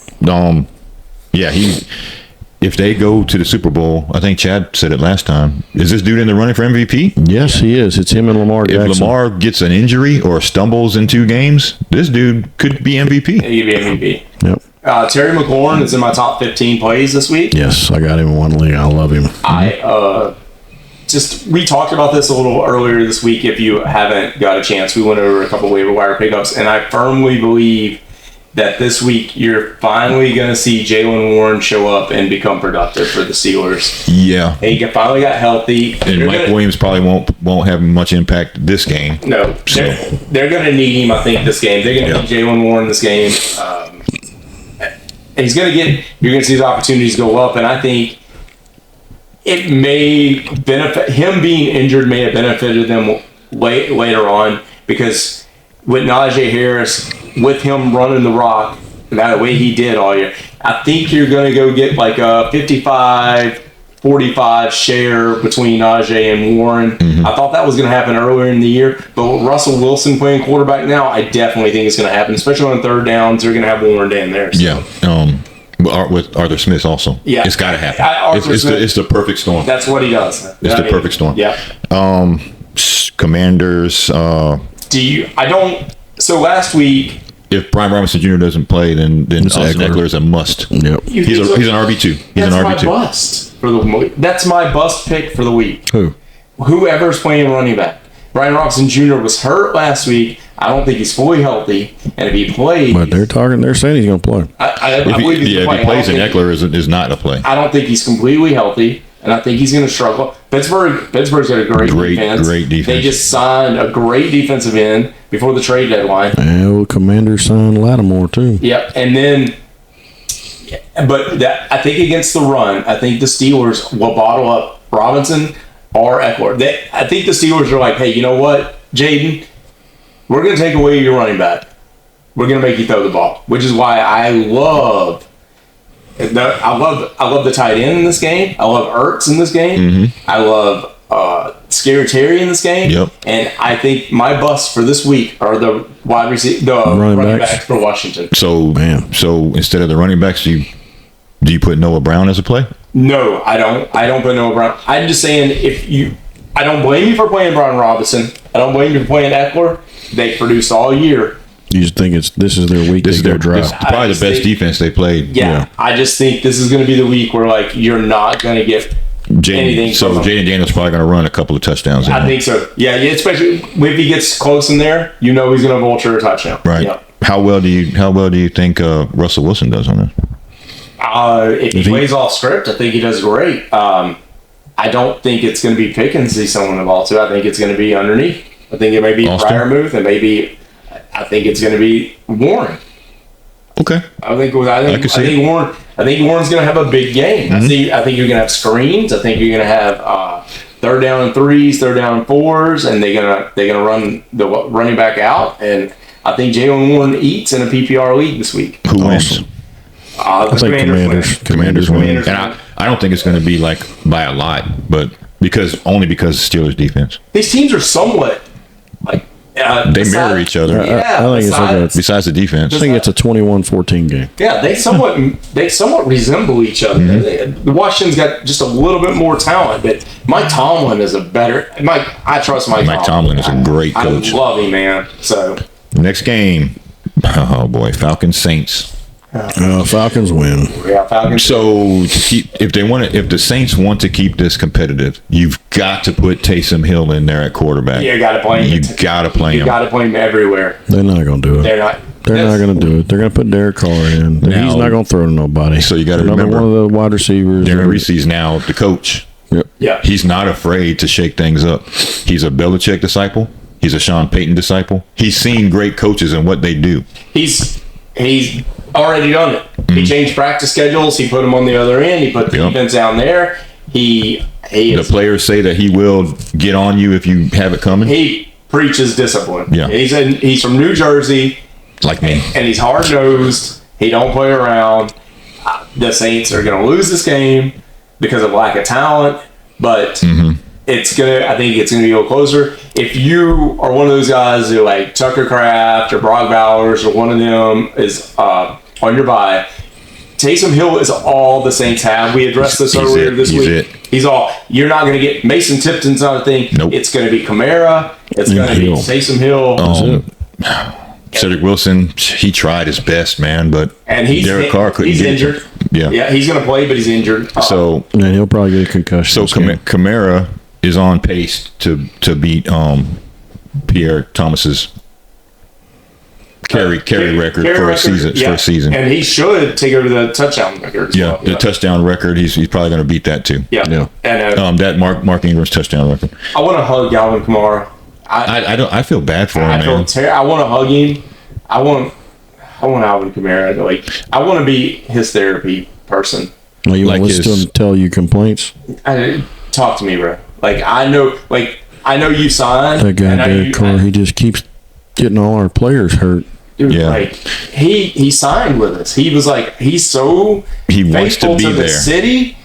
E: if they go to the Super Bowl, I think Chad said it last time. Is this dude in the running for MVP?
D: Yes, he is. It's him and Lamar Jackson.
E: If Lamar gets an injury or stumbles in 2 games, this dude could be MVP.
F: He could be MVP.
D: Yep.
F: Terry McLaurin is in my top 15 plays this week.
D: Yes, I got him in one league. I love him.
F: We talked about this a little earlier this week. If you haven't got a chance, we went over a couple waiver wire pickups, and I firmly believe that this week you're finally going to see Jaylen Warren show up and become productive for the Steelers.
E: Yeah.
F: He finally got healthy.
E: And Mike Williams probably won't have much impact this game.
F: No, they're going to need him. I think this game they're going to need Jaylen Warren this game. You're going to see his opportunities go up, and I think it may benefit him. Being injured may have benefited them later on, because with Najee Harris, with him running the rock that way he did all year, I think you're going to go get like a 55-45 share between Najee and Warren.
E: Mm-hmm.
F: I thought that was going to happen earlier in the year, but with Russell Wilson playing quarterback now, I definitely think it's going to happen, especially on third downs. They're going to have Warren down there. So.
E: Yeah. With Arthur Smith also.
F: Yeah.
E: It's got to happen. It's the perfect storm.
F: That's what he does.
E: It's the perfect storm.
F: Yeah.
E: Commanders.
F: So last week,
E: if Brian Robinson Jr. doesn't play, then Austin Eckler is a must.
D: Yep.
E: He's an RB2.
F: That's my bust for the. That's my bust pick for the week.
D: Who?
F: Whoever's playing running back. Brian Robinson Jr. was hurt last week. I don't think he's fully healthy, and if he plays,
D: But they're saying he's going to play.
F: I believe he's
E: if he plays, and Eckler is not a play.
F: I don't think he's completely healthy, and I think he's going to struggle. Pittsburgh's got a great defense.
E: Great defense.
F: They just signed a great defensive end before the trade deadline.
D: And Commanders signed Lattimore too.
F: Yep, and then, I think against the run, I think the Steelers will bottle up Robinson or Eckler. I think the Steelers are like, hey, you know what, Jaden, we're going to take away your running back. We're going to make you throw the ball, which is why I love the tight end in this game. I love Ertz in this game.
E: Mm-hmm.
F: I love Scary Terry in this game.
E: Yep.
F: And I think my busts for this week are the running backs for Washington.
E: So instead of the running backs, do you put Noah Brown as a play?
F: No, I don't. I don't put Noah Brown. I'm just saying I don't blame you for playing Brian Robinson. I don't blame you for playing Eckler. They produced all year.
D: You just think this is their week?
E: This is their
D: drive.
E: It's probably the best defense they played.
F: Yeah, I just think this is going to be the week where you're not going to get anything.
E: So Jaden Daniels probably going to run a couple of touchdowns.
F: I think so. Yeah, especially if he gets close in there, he's going to vulture a touchdown.
E: Right.
F: Yep.
E: How well do you think Russell Wilson does on this?
F: If he plays off script, I think he does great. I don't think it's going to be Pickens he's throwing the ball to. I think it's going to be underneath. I think it may be Freiermuth, and I think it's going to be Warren.
E: Okay.
F: I think Warren's going to have a big game.
E: Mm-hmm.
F: I think you're going to have screens. I think you're going to have third down and threes, third down and fours, and they're gonna run the running back out. And I think Jaylen Warren eats in a PPR league this week.
E: Who wins?
D: I think Commanders win.
E: And I don't think it's going to be by a lot, but because Steelers defense.
F: These teams are somewhat
E: they mirror each other.
D: I think
E: besides the defense.
D: I think it's a 21-14 game.
F: Yeah, they somewhat resemble each other.
E: Mm-hmm.
F: The Washington's got just a little bit more talent, but Mike Tomlin is I trust Mike Tomlin.
E: Mike Tomlin is a great coach.
F: I love him, man. So
E: next game, oh boy, Falcons Saints.
D: Falcons win.
F: Yeah, Falcons.
E: So if the Saints want to keep this competitive, you've got to put Taysom Hill in there at quarterback.
F: Yeah, you got to play him.
E: You got to play him.
F: You got to play him everywhere.
D: They're not going to do it.
F: They're not
D: going to do it. They're going to put Derek Carr in. He's not going to throw to nobody.
E: So you got to remember
D: one of the wide receivers.
E: Darren Reese's now the coach.
D: Yep.
F: Yeah.
E: He's not afraid to shake things up. He's a Belichick disciple. He's a Sean Payton disciple. He's seen great coaches and what they do.
F: He's already done it. Mm-hmm. He changed practice schedules. He put them on the other end. He put the defense down there. The
E: players say that he will get on you if you have it coming.
F: He preaches discipline.
E: Yeah.
F: He's from New Jersey.
E: Like me.
F: And he's hard-nosed. He don't play around. The Saints are going to lose this game because of lack of talent, but I think it's going to be a little closer. If you are one of those guys who like Tucker Kraft or Brock Bowers or one of them is on your bye, Taysom Hill is all the Saints have. We addressed this earlier this week. He's all. You're not going to get Mason Tipton's not a thing.
E: Nope.
F: It's going to be Kamara. It's going to be Taysom Hill.
E: Cedric Wilson, he tried his best, man, but Derek Carr couldn't.
F: He's injured. Yeah, he's going to play, but he's injured.
E: So
D: and he'll probably get a concussion.
E: So Kamara is on pace to beat Pierre Thomas's carry record for a season.
F: And he should take over the touchdown record.
E: The touchdown record. He's probably going to beat that too.
F: Yeah. And
E: that Mark Ingram's touchdown record.
F: I want to hug Alvin Kamara.
E: I feel bad for him, man.
F: I want to hug him. I want Alvin Kamara. I want to be his therapy person.
D: Well, you want to listen to him tell you complaints?
F: Talk to me, bro. I know you signed.
D: That guy Derek Carr, he just keeps getting all our players hurt.
F: Dude, he signed with us. He was he's so faithful to the city.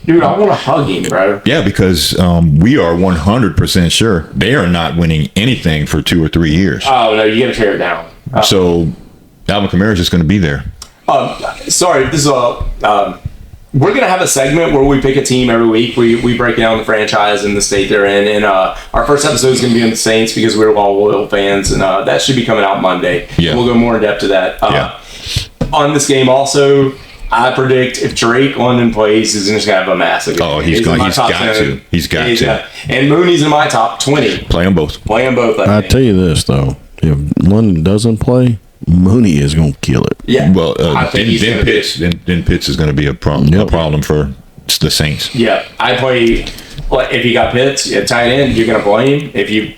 F: Dude, I want to hug him, bro.
E: Yeah, because we are 100% sure they are not winning anything for 2 or 3 years.
F: Oh, no, you got to tear it down.
E: So Alvin Kamara is just going to be there.
F: Sorry, this is we're going to have a segment where we pick a team every week. We break down the franchise and the state they're in. And our first episode is going to be on the Saints because we're all loyal fans. And that should be coming out Monday. Yeah. We'll go more in depth to that. On this game also, I predict if Drake London plays, he's just going to have a massive game.
E: Oh, he's got to. He's got to.
F: And Mooney's in my top 20.
E: Play them both.
D: I tell you this, though. If London doesn't play, Mooney is going to kill it.
F: Yeah.
E: Well, then Pitts is going to be a problem for the Saints.
F: Yeah. I play, if you got Pitts, tight end, you're going to play him. If you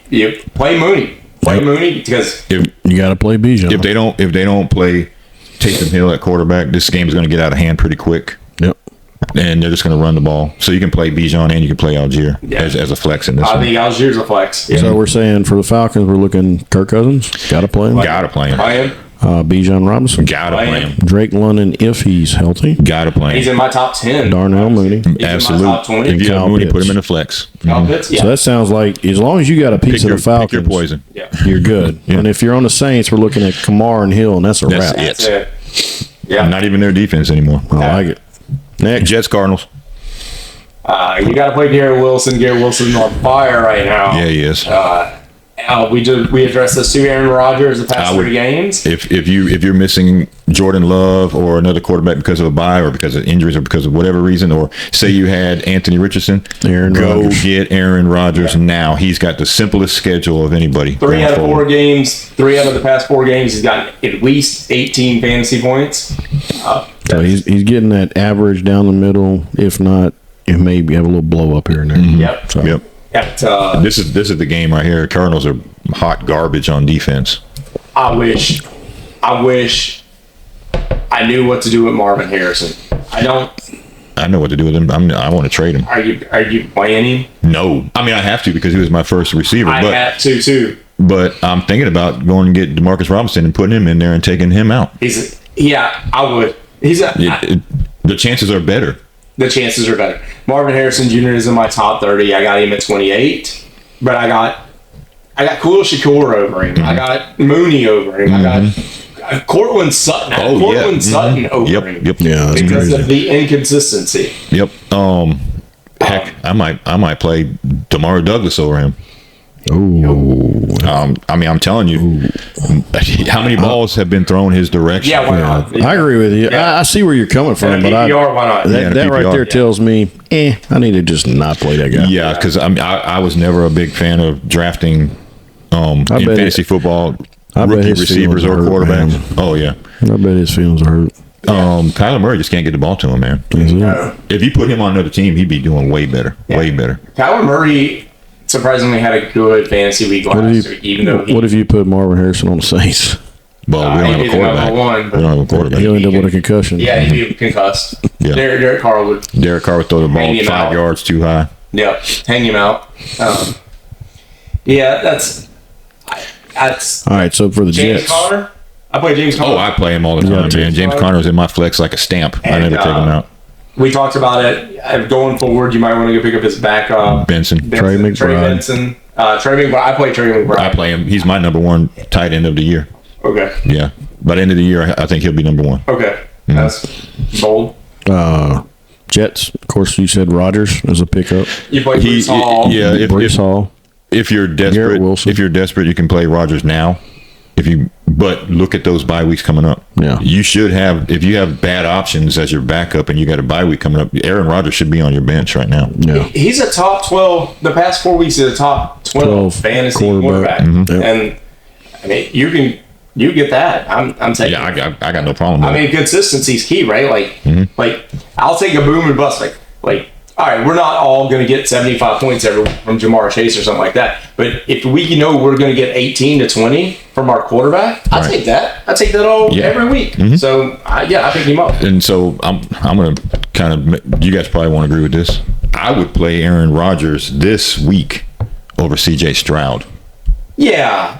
F: play Mooney. Mooney because
D: you got to play Bijan.
E: If they don't play Taysom Hill at quarterback, this game is going to get out of hand pretty quick.
D: Yep.
E: And they're just going to run the ball. So you can play Bijan and you can play Algier as a flex in this one.
F: I think Algier's a flex. Yeah.
D: So we're saying for the Falcons, we're looking Kirk Cousins. Got to play him.
E: Got to play him.
D: Bijan Robinson.
E: Got to play him.
D: Drake London, if he's healthy.
E: Got to play him.
F: He's in my top 10.
D: Darnell Mooney.
E: Absolutely.
F: In my top 20.
E: If you have Mooney, put him in the flex.
F: Pitts,
D: So that sounds like as long as you got a piece of the Falcons,
E: pick your poison.
D: You're good. And if you're on the Saints, we're looking at Kamar and Hill, and that's a wrap.
F: That's it. Yeah.
E: Not even their defense anymore.
D: I like it. Next.
E: Jets, Cardinals.
F: You got to play Garrett Wilson. Garrett Wilson's on fire right now.
E: Yeah, he is.
F: We addressed this to Aaron Rodgers the past 3 games.
E: If you're missing Jordan Love or another quarterback because of a bye or because of injuries or because of whatever reason, or say you had Anthony Richardson, go get Aaron Rodgers now. He's got the simplest schedule of anybody.
F: 3 out of 4 games. 3 out of the past 4 games, he's gotten at least 18 fantasy points.
D: So he's getting that average down the middle. If not, it may have a little blow up here and there.
E: Mm-hmm.
F: Yep.
E: So. Yep. This is the game right here. Cardinals are hot garbage on defense.
F: I wish I knew what to do with Marvin Harrison. I
E: know what to do with him. I want to trade him.
F: Are you playing him?
E: No. I mean, I have to because he was my first receiver.
F: I have to too.
E: But I'm thinking about going and get DeMarcus Robinson and putting him in there and taking him out.
F: I would.
E: The chances are better.
F: The chances are better. Marvin Harrison Jr. is in my top 30. I got him at 28, but I got Khalil Shakur over him. Mm-hmm. I got Mooney over him. Mm-hmm. I got Cortland Sutton. Sutton over him.
E: Yep.
D: Yeah, that's
F: because
D: crazy.
F: of the inconsistency.
E: Yep. Heck, I might play DeMar Douglas over him.
D: Oh.
E: I mean, I'm telling you, how many balls have been thrown his direction?
F: Yeah, why not?
D: I agree with you.
F: Yeah.
D: I see where you're coming from, but
F: PPR, why not?
D: That right there tells me, I need to just not play that guy.
E: Yeah, because I was never a big fan of drafting in fantasy football rookie receivers or quarterbacks. Oh yeah,
D: I bet his feelings are hurt.
E: Kyler Murray just can't get the ball to him, man. If you put him on another team, he'd be doing way better.
F: Yeah.
E: Way better.
F: Kyler Murray surprisingly had a good fantasy week last week, even though
D: what if you put Marvin Harrison on the Saints?
E: Well, we don't have a quarterback. We don't have a quarterback.
D: He'll end up with a concussion.
F: Yeah, he'd be concussed.
E: Yeah.
F: Derek Carr would
E: throw the ball 5 yards too high.
F: Yep, hang him out. That's
D: all right. So for the
F: James
D: Jets,
F: Conner, I play James Conner.
E: Oh, I play him all the time, man. James Conner is in my flex like a stamp. I never take him out.
F: We talked about it. Going forward, you might want to go pick up his backup.
E: Benson.
D: Trey McBride.
F: Trey Benson. Trey McBride. I play Trey McBride.
E: I play him. He's my number 1 tight end of the year.
F: Okay.
E: Yeah. By the end of the year, I think he'll be number 1.
F: Okay. That's bold.
D: Jets, of course, you said Rodgers as a pickup.
F: You play Brees Hall.
E: Yeah,
D: Brees Hall.
E: if you're desperate, you can play Rodgers now. But look at those bye weeks coming up.
D: Yeah.
E: You should have, if you have bad options as your backup and you got a bye week coming up, Aaron Rodgers should be on your bench right now.
D: Yeah.
F: He's a top 12, the past 4 weeks, he's a top 12 fantasy quarterback.
E: Mm-hmm.
D: Yep.
F: And, I mean, you get that. I'm taking
E: Yeah, I got no problem with
F: I mean, consistency's key, right? Like, I'll take a boom and bust. Like, all right, we're not all going to get 75 points every from Jamar Chase or something like that. But if we know we're going to get 18 to 20 from our quarterback, I take that. I take that every week.
E: Mm-hmm.
F: So, I pick him up.
E: And so I'm going to kind of, you guys probably won't agree with this. I would play Aaron Rodgers this week over C.J. Stroud.
F: Yeah.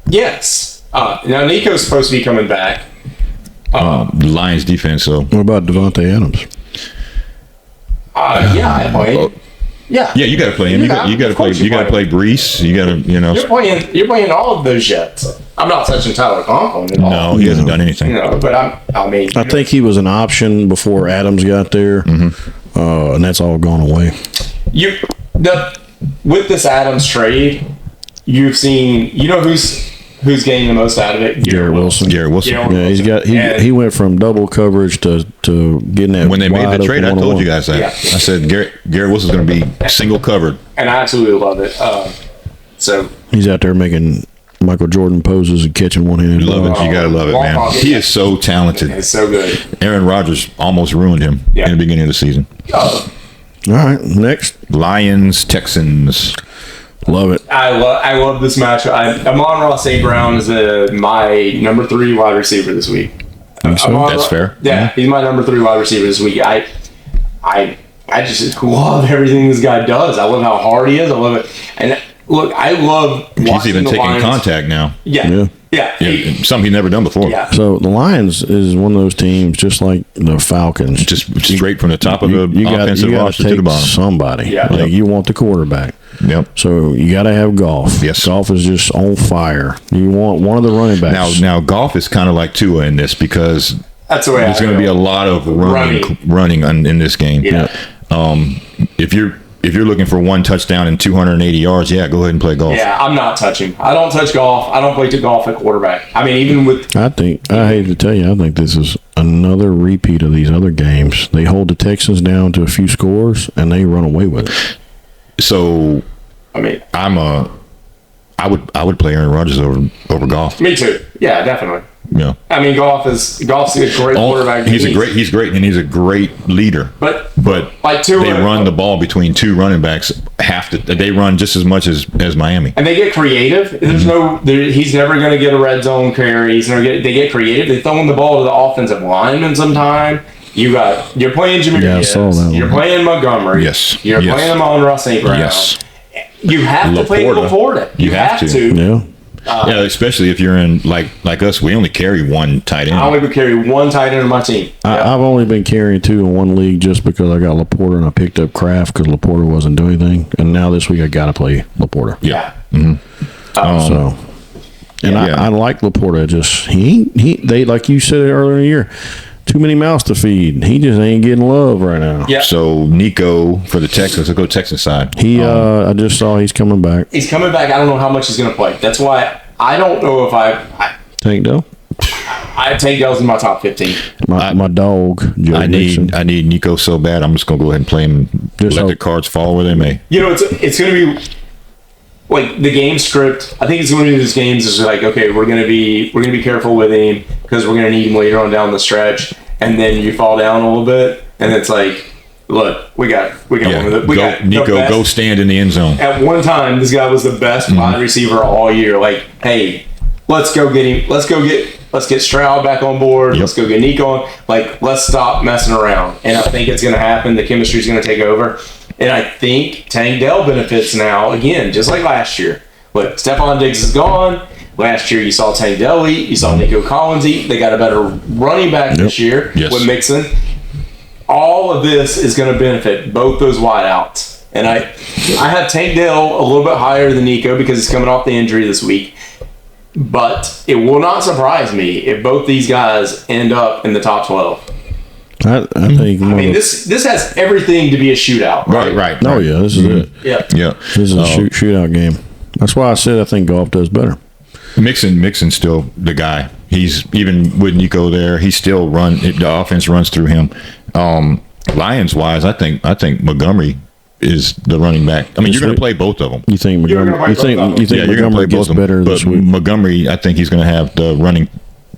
F: Yes. Now, Nico's supposed to be coming back.
E: The Lions defense, so.
D: What about Devontae Adams?
F: Yeah, I play. Yeah.
E: Yeah, you got to play him. You got to play. You got to play Brees. You got to,
F: You're playing all of those Jets. I'm not touching Tyler Conklin at all.
E: No, he hasn't done anything.
F: But
D: I think he was an option before Adams got there, and that's all gone away.
F: With this Adams trade, you've seen, who's getting the most out of it?
D: Garrett Wilson.
F: Yeah,
D: he went from double coverage to getting that.
E: When they made the trade, I told you guys that.
F: Yeah.
E: I said Garrett Wilson's going to be single covered,
F: and I absolutely love it. So
D: he's out there making Michael Jordan poses and catching one-handed.
E: Love it. You got to love it, man. He is so talented.
F: It's so good.
E: Aaron Rodgers almost ruined him in the beginning of the season.
D: All right, next.
E: Lions, Texans.
D: Love it.
F: I love this matchup. Amon-Ra St. Brown is my number 3 wide receiver this week.
E: That's fair.
F: Yeah, he's my number 3 wide receiver this week. I just love everything this guy does. I love how hard he is. I love it. And look, I love watching
E: He's even
F: the
E: taking
F: Lions.
E: contact now.
F: Yeah.
E: Something he's never done before.
F: Yeah.
D: So the Lions is one of those teams, just like the Falcons,
E: Just straight from the top of the
D: you
E: offensive roster to the bottom.
D: Somebody.
F: Yeah.
D: Like you want the quarterback.
E: Yep.
D: So you got to have Goff.
E: Yes.
D: Goff is just on fire. You want one of the running backs.
E: Now Goff is kind of like Tua in this because
F: That's the way
E: there's going to be a lot of running in this game.
F: Yeah.
E: If you're looking for one touchdown and 280 yards, go ahead and play Goff.
F: Yeah, I'm not touching. I don't touch golf. I don't play to golf at quarterback. I mean, even with
D: I hate to tell you, I think this is another repeat of these other games. They hold the Texans down to a few scores and they run away with it.
E: So,
F: I mean,
E: I would play Aaron Rodgers over Goff.
F: me too. Yeah, definitely.
E: Yeah.
F: I mean, Goff's a great quarterback.
E: He's great, and he's a great leader. But
F: like Tua,
E: they run the ball between two running backs. They run just as much as Miami.
F: and they get creative. He's never going to get a red zone carry. They get creative. They throw the ball to the offensive lineman sometime. You're playing Jimmy Gibbs. You're playing Montgomery.
E: Yes.
F: You're playing Amon-Ra St. Brown.
E: Yes.
F: You have to play Laporta.
E: You have to.
D: Yeah.
E: Yeah, especially if you're in like us, we only carry one tight end.
F: I only carry one tight end on my team.
D: I've only been carrying 2 in one league just because I got Laporta and I picked up Kraft because Laporta wasn't doing anything. And now this week I got to play Laporta.
F: Yeah.
D: I like Laporta. Just they like you said earlier in the year, too many mouths to feed. He just ain't getting love right now.
F: Yeah.
E: So Nico for the Texans, let's go Texans side.
D: I just saw he's coming back.
F: He's coming back. I don't know how much he's going to play. That's why I don't know if
D: Tank Dell.
F: I take Dell's in my top 15.
D: My dog. Joe
E: I need Nico so bad. I'm just gonna go ahead and play him. Let the cards fall where they may.
F: It's going to be like the game script. I think it's going to be these games is like, okay, we're going to be careful with him because we're going to need him later on down the stretch, and then you fall down a little bit, and it's like, look, we got one of the
E: Nico, go stand in the end zone.
F: At one time, this guy was the best wide receiver all year. Like, hey, let's go get him. Let's get Stroud back on board.
E: Yep.
F: Let's go get Nico on. Like, let's stop messing around. And I think it's going to happen. The chemistry is going to take over. And I think Tank Dell benefits now, again, just like last year. Look, Stephon Diggs is gone. Last year, you saw Tank Dell eat. You saw Nico Collins eat. They got a better running back this year with Mixon. All of this is going to benefit both those wideouts. And I have Tank Dell a little bit higher than Nico because he's coming off the injury this week. But it will not surprise me if both these guys end up in the top 12.
D: I think.
F: I mean, this has everything to be a shootout.
E: Right.
D: Oh yeah, this is it.
F: Yeah.
E: Yeah.
D: This is a shootout game. That's why I said I think golf does better.
E: Mixon's still the guy. He's even with Nico there. He still the offense runs through him. Lions wise, I think Montgomery is the running back. I mean, you're going to play both of them.
D: You think
F: You're
D: Montgomery?
F: gonna
D: You think
E: You're going to
D: Montgomery
E: play both
D: gets
E: of them.
D: better
E: But
D: this week?
E: Montgomery, I think he's going to have the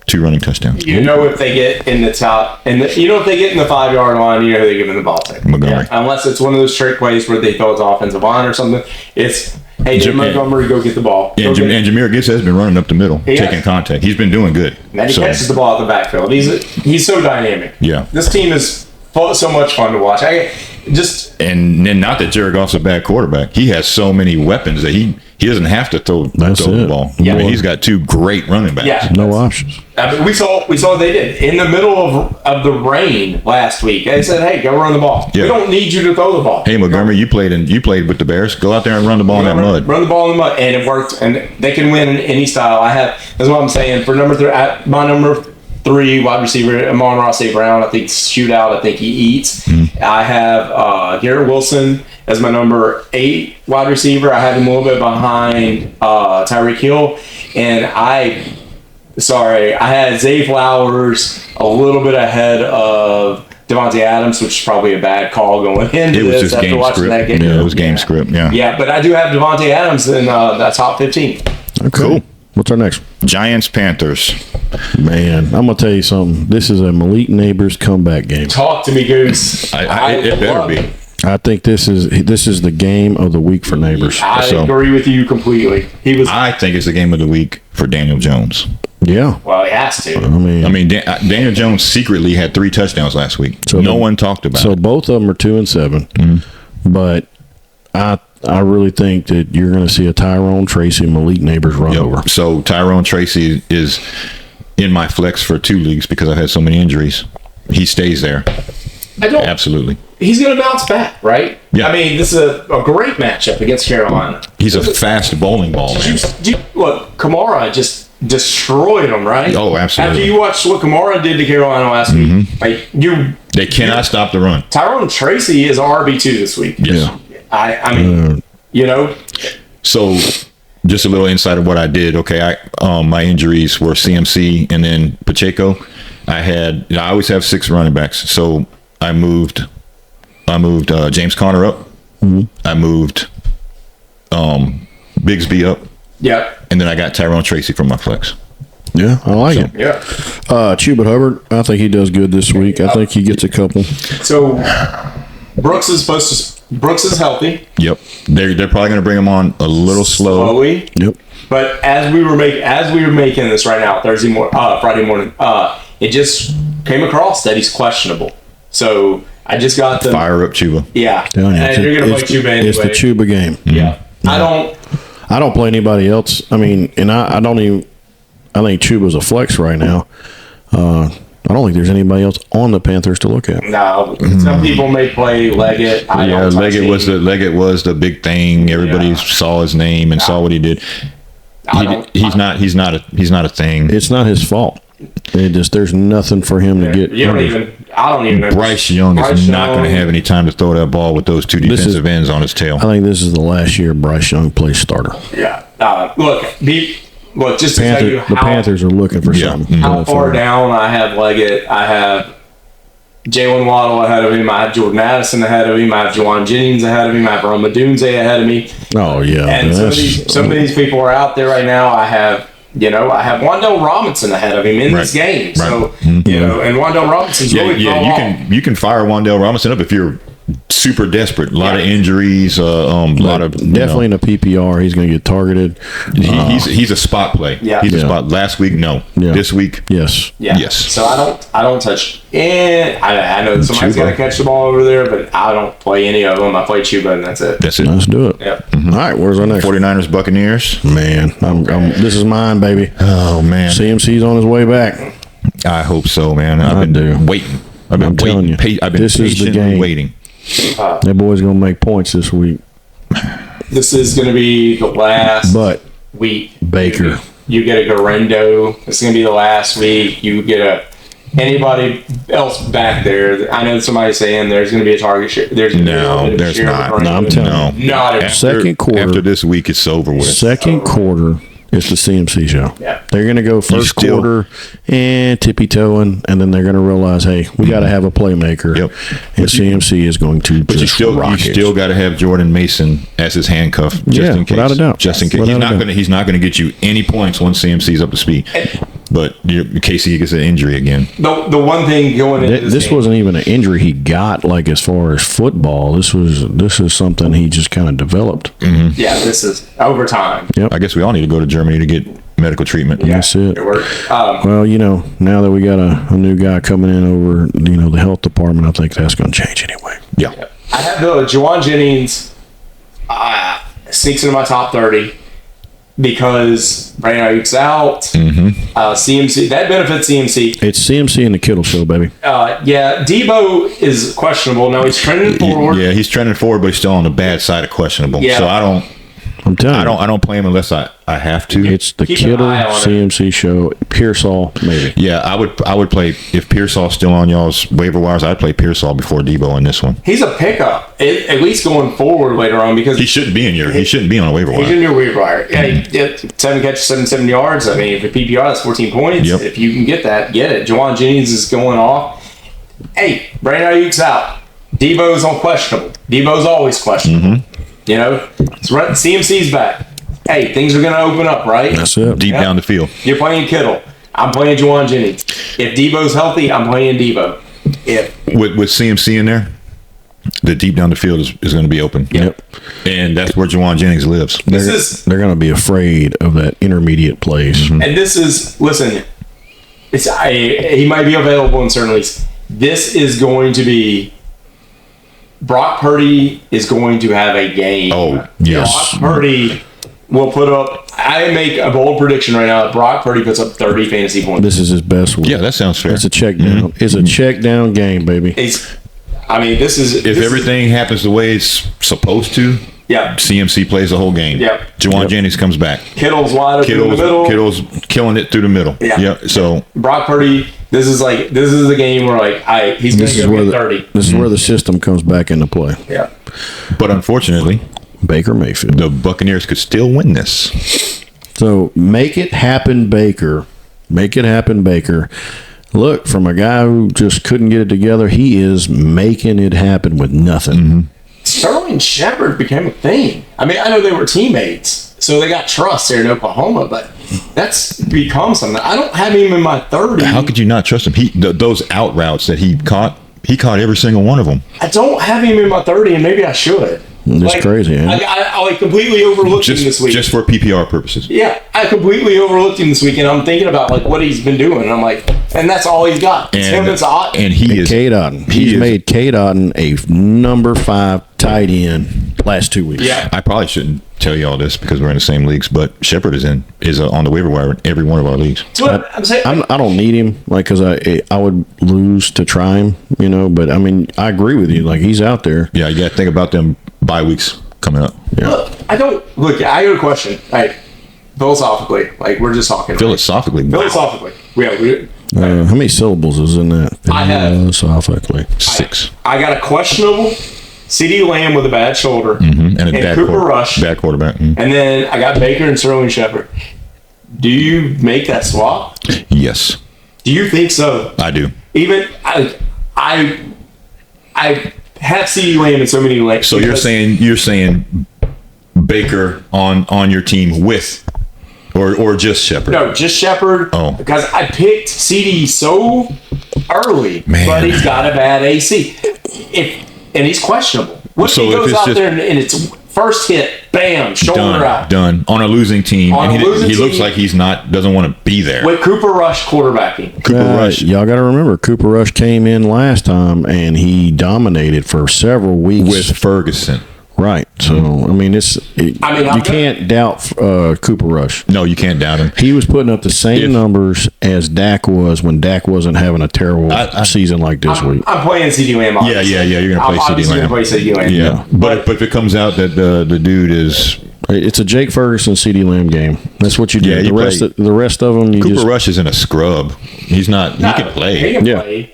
E: two running touchdowns.
F: You know, if they get in the top, if they get in the 5-yard line, you know who they're giving the ball to.
E: Montgomery.
F: Yeah. Unless it's one of those trick plays where they throw it to offensive line or something. It's, hey, Jim Montgomery, go get the ball.
E: And Jahmyr Gibbs has been running up the middle, taking contact. He's been doing good.
F: And he catches the ball out the backfield. He's so dynamic.
E: Yeah.
F: This team is so much fun to watch.
E: And then not that Jared Goff's a bad quarterback. He has so many weapons that he doesn't have to throw the ball.
D: Yeah.
E: I mean, he's got two great running backs.
F: Yeah.
D: No options.
F: I mean, we saw what they did in the middle of the rain last week. They said, "Hey, go run the ball.
E: Yeah.
F: We don't need you to throw the ball."
E: Hey, Montgomery, you played with the Bears. Go out there and run the ball in that mud.
F: Run the ball in the mud, and it worked. And they can win in any style. That's what I'm saying. For number 3, my number 3 wide receiver, Amon-Ra St. Brown. I think shootout. I think he eats. I have Garrett Wilson as my number 8 wide receiver. I have him a little bit behind Tyreek Hill, and I had Zay Flowers a little bit ahead of Devontae Adams, which is probably a bad call going into
E: It was
F: this
E: just
F: after
E: game
F: watching
E: script.
F: that game.
E: Yeah, it was game script. Yeah.
F: Yeah, but I do have Devontae Adams in that top 15.
D: Okay.
E: Cool.
D: What's our next?
E: Giants Panthers.
D: Man, I'm gonna tell you something. This is a Malik Neighbors comeback game.
F: Talk to me, Goose.
E: It better be.
D: I think this is the game of the week for Neighbors.
F: I agree with you completely.
E: I think it's the game of the week for Daniel Jones.
D: Yeah.
F: Well, he has to.
D: I mean,
E: Daniel Jones secretly had 3 touchdowns last week.
D: So
E: no one talked about it.
D: So both of them are 2-7, but I really think that you're going to see a Tyrone Tracy Malik Neighbors run over.
E: So Tyrone Tracy is in my flex for 2 leagues because I've had so many injuries. He stays there. Absolutely.
F: He's going to bounce back, right?
E: Yeah.
F: I mean, this is a great matchup against Carolina.
E: He's a fast bowling ball, man.
F: Look, Kamara just destroyed him, right?
E: Oh, absolutely.
F: After you watched what Kamara did to Carolina last week,
E: They cannot stop the run.
F: Tyrone Tracy is RB2 this week.
E: Yes.
F: I mean,
E: So, just a little insight of what I did. Okay, my injuries were CMC and then Pacheco. I always have 6 running backs, so I moved James Conner up. I moved Bigsby up.
F: Yeah.
E: And then I got Tyrone Tracy from my flex.
D: Yeah, I like it.
F: Yeah.
D: Chuba Hubbard, I think he does good this week. I think he gets a couple.
F: So Brooks is healthy.
E: Yep. They're probably going to bring him on a little slowly.
D: Yep.
F: But as we were making this right now, Friday morning, it just came across that he's questionable. So I just got the
E: Fire up Chuba.
F: Yeah.
D: Telling you,
F: And you're gonna play Chuba anyway.
D: It's the Chuba game.
F: Yeah.
D: I don't play anybody else. I mean, and I don't even. I think Chuba's a flex right now. I don't think there's anybody else on the Panthers to look at.
F: No, some people may play Leggett.
E: Leggett was the big thing. Everybody saw his name and saw what he did. He's not a thing.
D: It's not his fault. There's nothing for him to get.
F: I don't even know.
E: Bryce Young is not going to have any time to throw that ball with those 2 defensive ends on his tail.
D: I think this is the last year Bryce Young plays starter.
F: Yeah. Look, just to tell you
D: the Panthers are looking for something.
F: How far down I have Leggett. I have Jalen Waddle ahead of him. I have Jordan Addison ahead of him. I have Juwan Jennings ahead of him. I have Roma Dunze ahead of me.
D: Oh, yeah.
F: And some of these people are out there right now. I have Wan'Dale Robinson ahead of him in this game.
E: Right.
F: So, and Wan'Dale Robinson's really
E: you can fire Wan'Dale Robinson up if you're super desperate. A lot of injuries.
D: Definitely in a PPR, he's going to get targeted.
E: He's a spot play.
F: Yeah.
E: He's a spot. Last week, no.
D: Yeah.
E: This week,
D: yes.
F: Yeah.
E: Yes.
F: So I don't touch. And I know somebody's got to catch the ball over there, but I don't play any of them. I play Chuba, and that's it.
E: That's it.
D: Let's do it.
F: Yep.
D: All right, where's our next?
E: 49ers Buccaneers.
D: Man, this is mine, baby.
E: Oh man,
D: CMC's on his way back.
E: I hope so, man. I've been waiting. I've been
D: telling
E: waiting.
D: you,
E: I've been
D: this is the
E: patiently
D: game.
E: waiting.
D: That boy's going to make points this week.
F: This is going to be the last
D: But
F: week.
D: Baker.
F: You get a Garendo. It's going to be the last week. You get anybody else back there. I know somebody's saying there's going to be a target share. There's going to be a little bit of
E: there's
F: share
E: not.
F: of
D: No, I'm
F: Garendo.
D: telling you.
F: Not a
D: Second quarter.
E: After this week, it's over with.
D: Second quarter is the CMC show.
F: Yeah.
D: They're going to go first quarter and tippy-toeing, and then they're going to realize, hey, we got to have a playmaker.
E: Yep.
D: And CMC is going to
E: But you still got to have Jordan Mason as his handcuff, just in case.
D: Without a doubt.
E: Just in case. He's not going to get you any points once CMC's up to speed. But in case he gets an injury again.
F: The one thing going into
D: This
F: game,
D: wasn't even an injury he got, like as far as football. This is something he just kind of developed.
F: yeah, this is over time.
D: Yep.
E: I guess we all need to go to Germany to get medical treatment.
F: Yeah,
D: That's it.
F: worked.
D: Well, now that we got a new guy coming in over, the health department, I think that's going to change anyway.
E: Yeah.
F: I have Juwan Jennings sneaks into my top 30 because Brandon Ayuk's out. CMC, that benefits CMC.
D: It's CMC and the Kittle show, baby.
F: Yeah, Debo is questionable. Now he's trending forward.
E: Yeah, he's trending forward, but he's still on the bad side of questionable.
F: Yeah.
E: So
D: I'm telling you.
E: I don't play him unless I have to.
D: It's the
F: Keep an
D: Kittle
F: eye on it.
D: CMC show. Pearsall, maybe.
E: Yeah, I would play if Pearsall's still on y'all's waiver wires. I'd play Pearsall before Debo in this one.
F: He's a pickup, at least going forward later on, because
E: He shouldn't be he shouldn't be on a waiver
F: he's
E: wire.
F: in your waiver wire. Yeah, he did 7 catches, 77 yards. I mean, if a PPR, that's 14 points.
E: Yep.
F: If you can get that, get it. Juwan Jennings is going off. Hey, Brandon Ayuk's out. Debo's on questionable. Debo's always questionable. CMC's back. Hey, things are going to open up, right?
D: That's it.
E: Deep down the field.
F: You're playing Kittle. I'm playing Juwan Jennings. If Debo's healthy, I'm playing Debo.
E: With CMC in there, the deep down the field is going to be open.
D: Yep.
E: And that's where Juwan Jennings lives.
D: They're going to be afraid of that intermediate place.
F: And this is, listen, he might be available in certain leagues. This is going to be, Brock Purdy is going to have a game.
E: Oh, yes.
F: Brock Purdy will put up, I make a bold prediction right now that Brock Purdy puts up 30 fantasy points.
D: This is his best week.
E: Yeah, that sounds fair.
D: It's a check down. It's a check down game, baby.
F: This is.
E: If everything happens the way it's supposed to,
F: Yeah.
E: CMC plays the whole game.
F: Yep.
E: Juwan Jennings comes back.
F: Kittle's wide open in the middle.
E: Kittle's killing it through the middle.
F: Yeah.
E: Yep. So
F: Brock Purdy, this is the game where he's going to go get 30.
D: This is where the system comes back into play.
F: Yeah.
E: but unfortunately,
D: Baker Mayfield.
E: the Buccaneers could still win this.
D: So make it happen, Baker. Make it happen, Baker. Look, from a guy who just couldn't get it together, he is making it happen with nothing.
F: Sterling Shepard became a thing. I mean, I know they were teammates, so they got trust there in Oklahoma, but that's become something. I don't have him in my 30.
E: How could you not trust him? Those out routes that he caught every single one of them.
F: I don't have him in my 30, and maybe I should.
D: That's crazy, ain't it?
F: I completely overlooked him this week.
E: Just for PPR purposes.
F: Yeah, I completely overlooked him this week, and I'm thinking about what he's been doing, and I'm like, and that's all he's got. It's him and Otten.
E: And he is
D: Cade Otten. He's made Cade Otten a number 5 tight end last 2 weeks.
F: Yeah.
E: I probably shouldn't tell you all this because we're in the same leagues, but Shepard is on the waiver wire in every one of our leagues.
F: That's what I'm saying.
D: I don't need him, because I would lose to try him, But I mean, I agree with you. He's out there.
E: Yeah, you got to think about them bye weeks coming up.
F: Look, I got a question. Philosophically, we're just talking.
E: Philosophically. Wow.
F: Philosophically. Yeah.
D: How many syllables is in that?
F: I have-
D: Philosophically.
E: 6.
F: I got a questionable CeeDee Lamb with a bad shoulder
E: And a bad
F: Cooper Rush.
E: Bad quarterback. Mhm.
F: And then I got Baker and Sterling Shepard. Do you make that swap?
E: Yes,
F: Do you think so?
E: I do.
F: Even I have CeeDee Lamb in so many leagues.
E: So you're saying Baker on your team with or just Shepard?
F: No, just Shepard.
E: Oh.
F: Because I picked CD so early,
E: Man.
F: but he's got a bad AC. And he's questionable. What
E: So
F: if he
E: if
F: goes
E: it's
F: out
E: just-
F: there and it's first hit, bam, shoulder out.
E: Done on a losing team,
F: On
E: and
F: a losing
E: he looks
F: team.
E: like doesn't want to be there.
F: With Cooper Rush quarterbacking.
E: Cooper Rush.
D: Y'all got to remember, Cooper Rush came in last time and he dominated for several weeks
E: with Ferguson.
D: Right. So I mean, you can't doubt Cooper Rush.
E: No, you can't doubt him.
D: He was putting up the same numbers as Dak was when Dak wasn't having a terrible season like this week.
F: I'm playing CD Lamb.
E: Yeah. You're gonna play CD Lamb.
F: Play CD Lamb.
E: Yeah, but if it comes out that the dude is
D: It's a Jake Ferguson, CeeDee Lamb game. That's what you do.
E: Yeah,
D: the rest of them, you
E: Cooper
D: just.
E: Rush is in a scrub. He's not. He can play.
F: He can
D: Yeah.
F: play.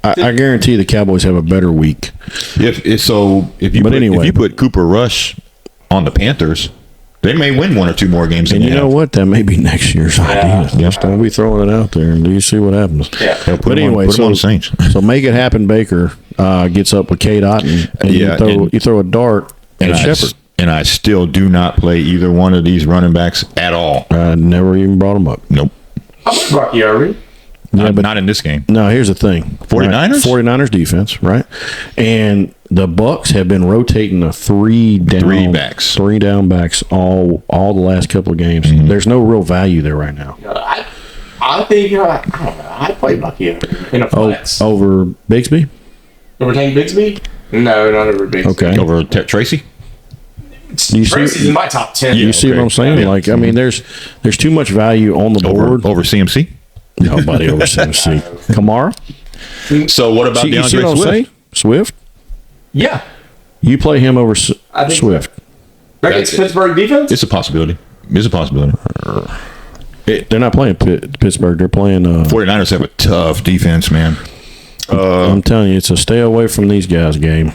D: I guarantee the Cowboys have a better week.
E: If you put Cooper Rush on the Panthers, they may win one or two more games.
D: And you know what? That may be next year's idea. Just don't be throwing it out there, and do you see what happens?
F: Yeah.
D: But anyway,
E: put him on the Saints.
D: So make it happen. Baker gets up with K. Otten, and you throw a dart at Shepard.
E: And I still do not play either one of these running backs at all.
D: I never even brought him up.
E: Nope.
F: I'm with Bucky Irving.
D: Yeah, but
E: not in this game.
D: No, here's the thing.
E: 49ers?
D: Right? 49ers defense, right? And the Bucks have been rotating the three down backs all the last couple of games.
E: Mm-hmm.
D: There's no real value there right now.
F: I think I don't know. I'd play Bucky Irving in a flex.
D: Over Bigsby?
F: Over Tank Bigsby? No, not over Bigsby.
D: Okay.
E: Over Tracy?
F: Tracy's in my top 10.
D: You see what I'm saying?
E: Yeah.
D: Like, I mean, there's too much value on the board.
E: Over CMC?
D: Nobody over CMC. Kamara?
E: So what about
D: You see what
E: DeAndre
D: I'm
E: Swift?
D: saying? Swift?
F: Yeah.
D: You play him over
F: I think
D: Swift.
F: Against Pittsburgh defense?
E: It's a possibility.
D: They're not playing Pittsburgh. They're playing.
E: 49ers have a tough defense, man.
D: I'm telling you, it's a stay away from these guys game.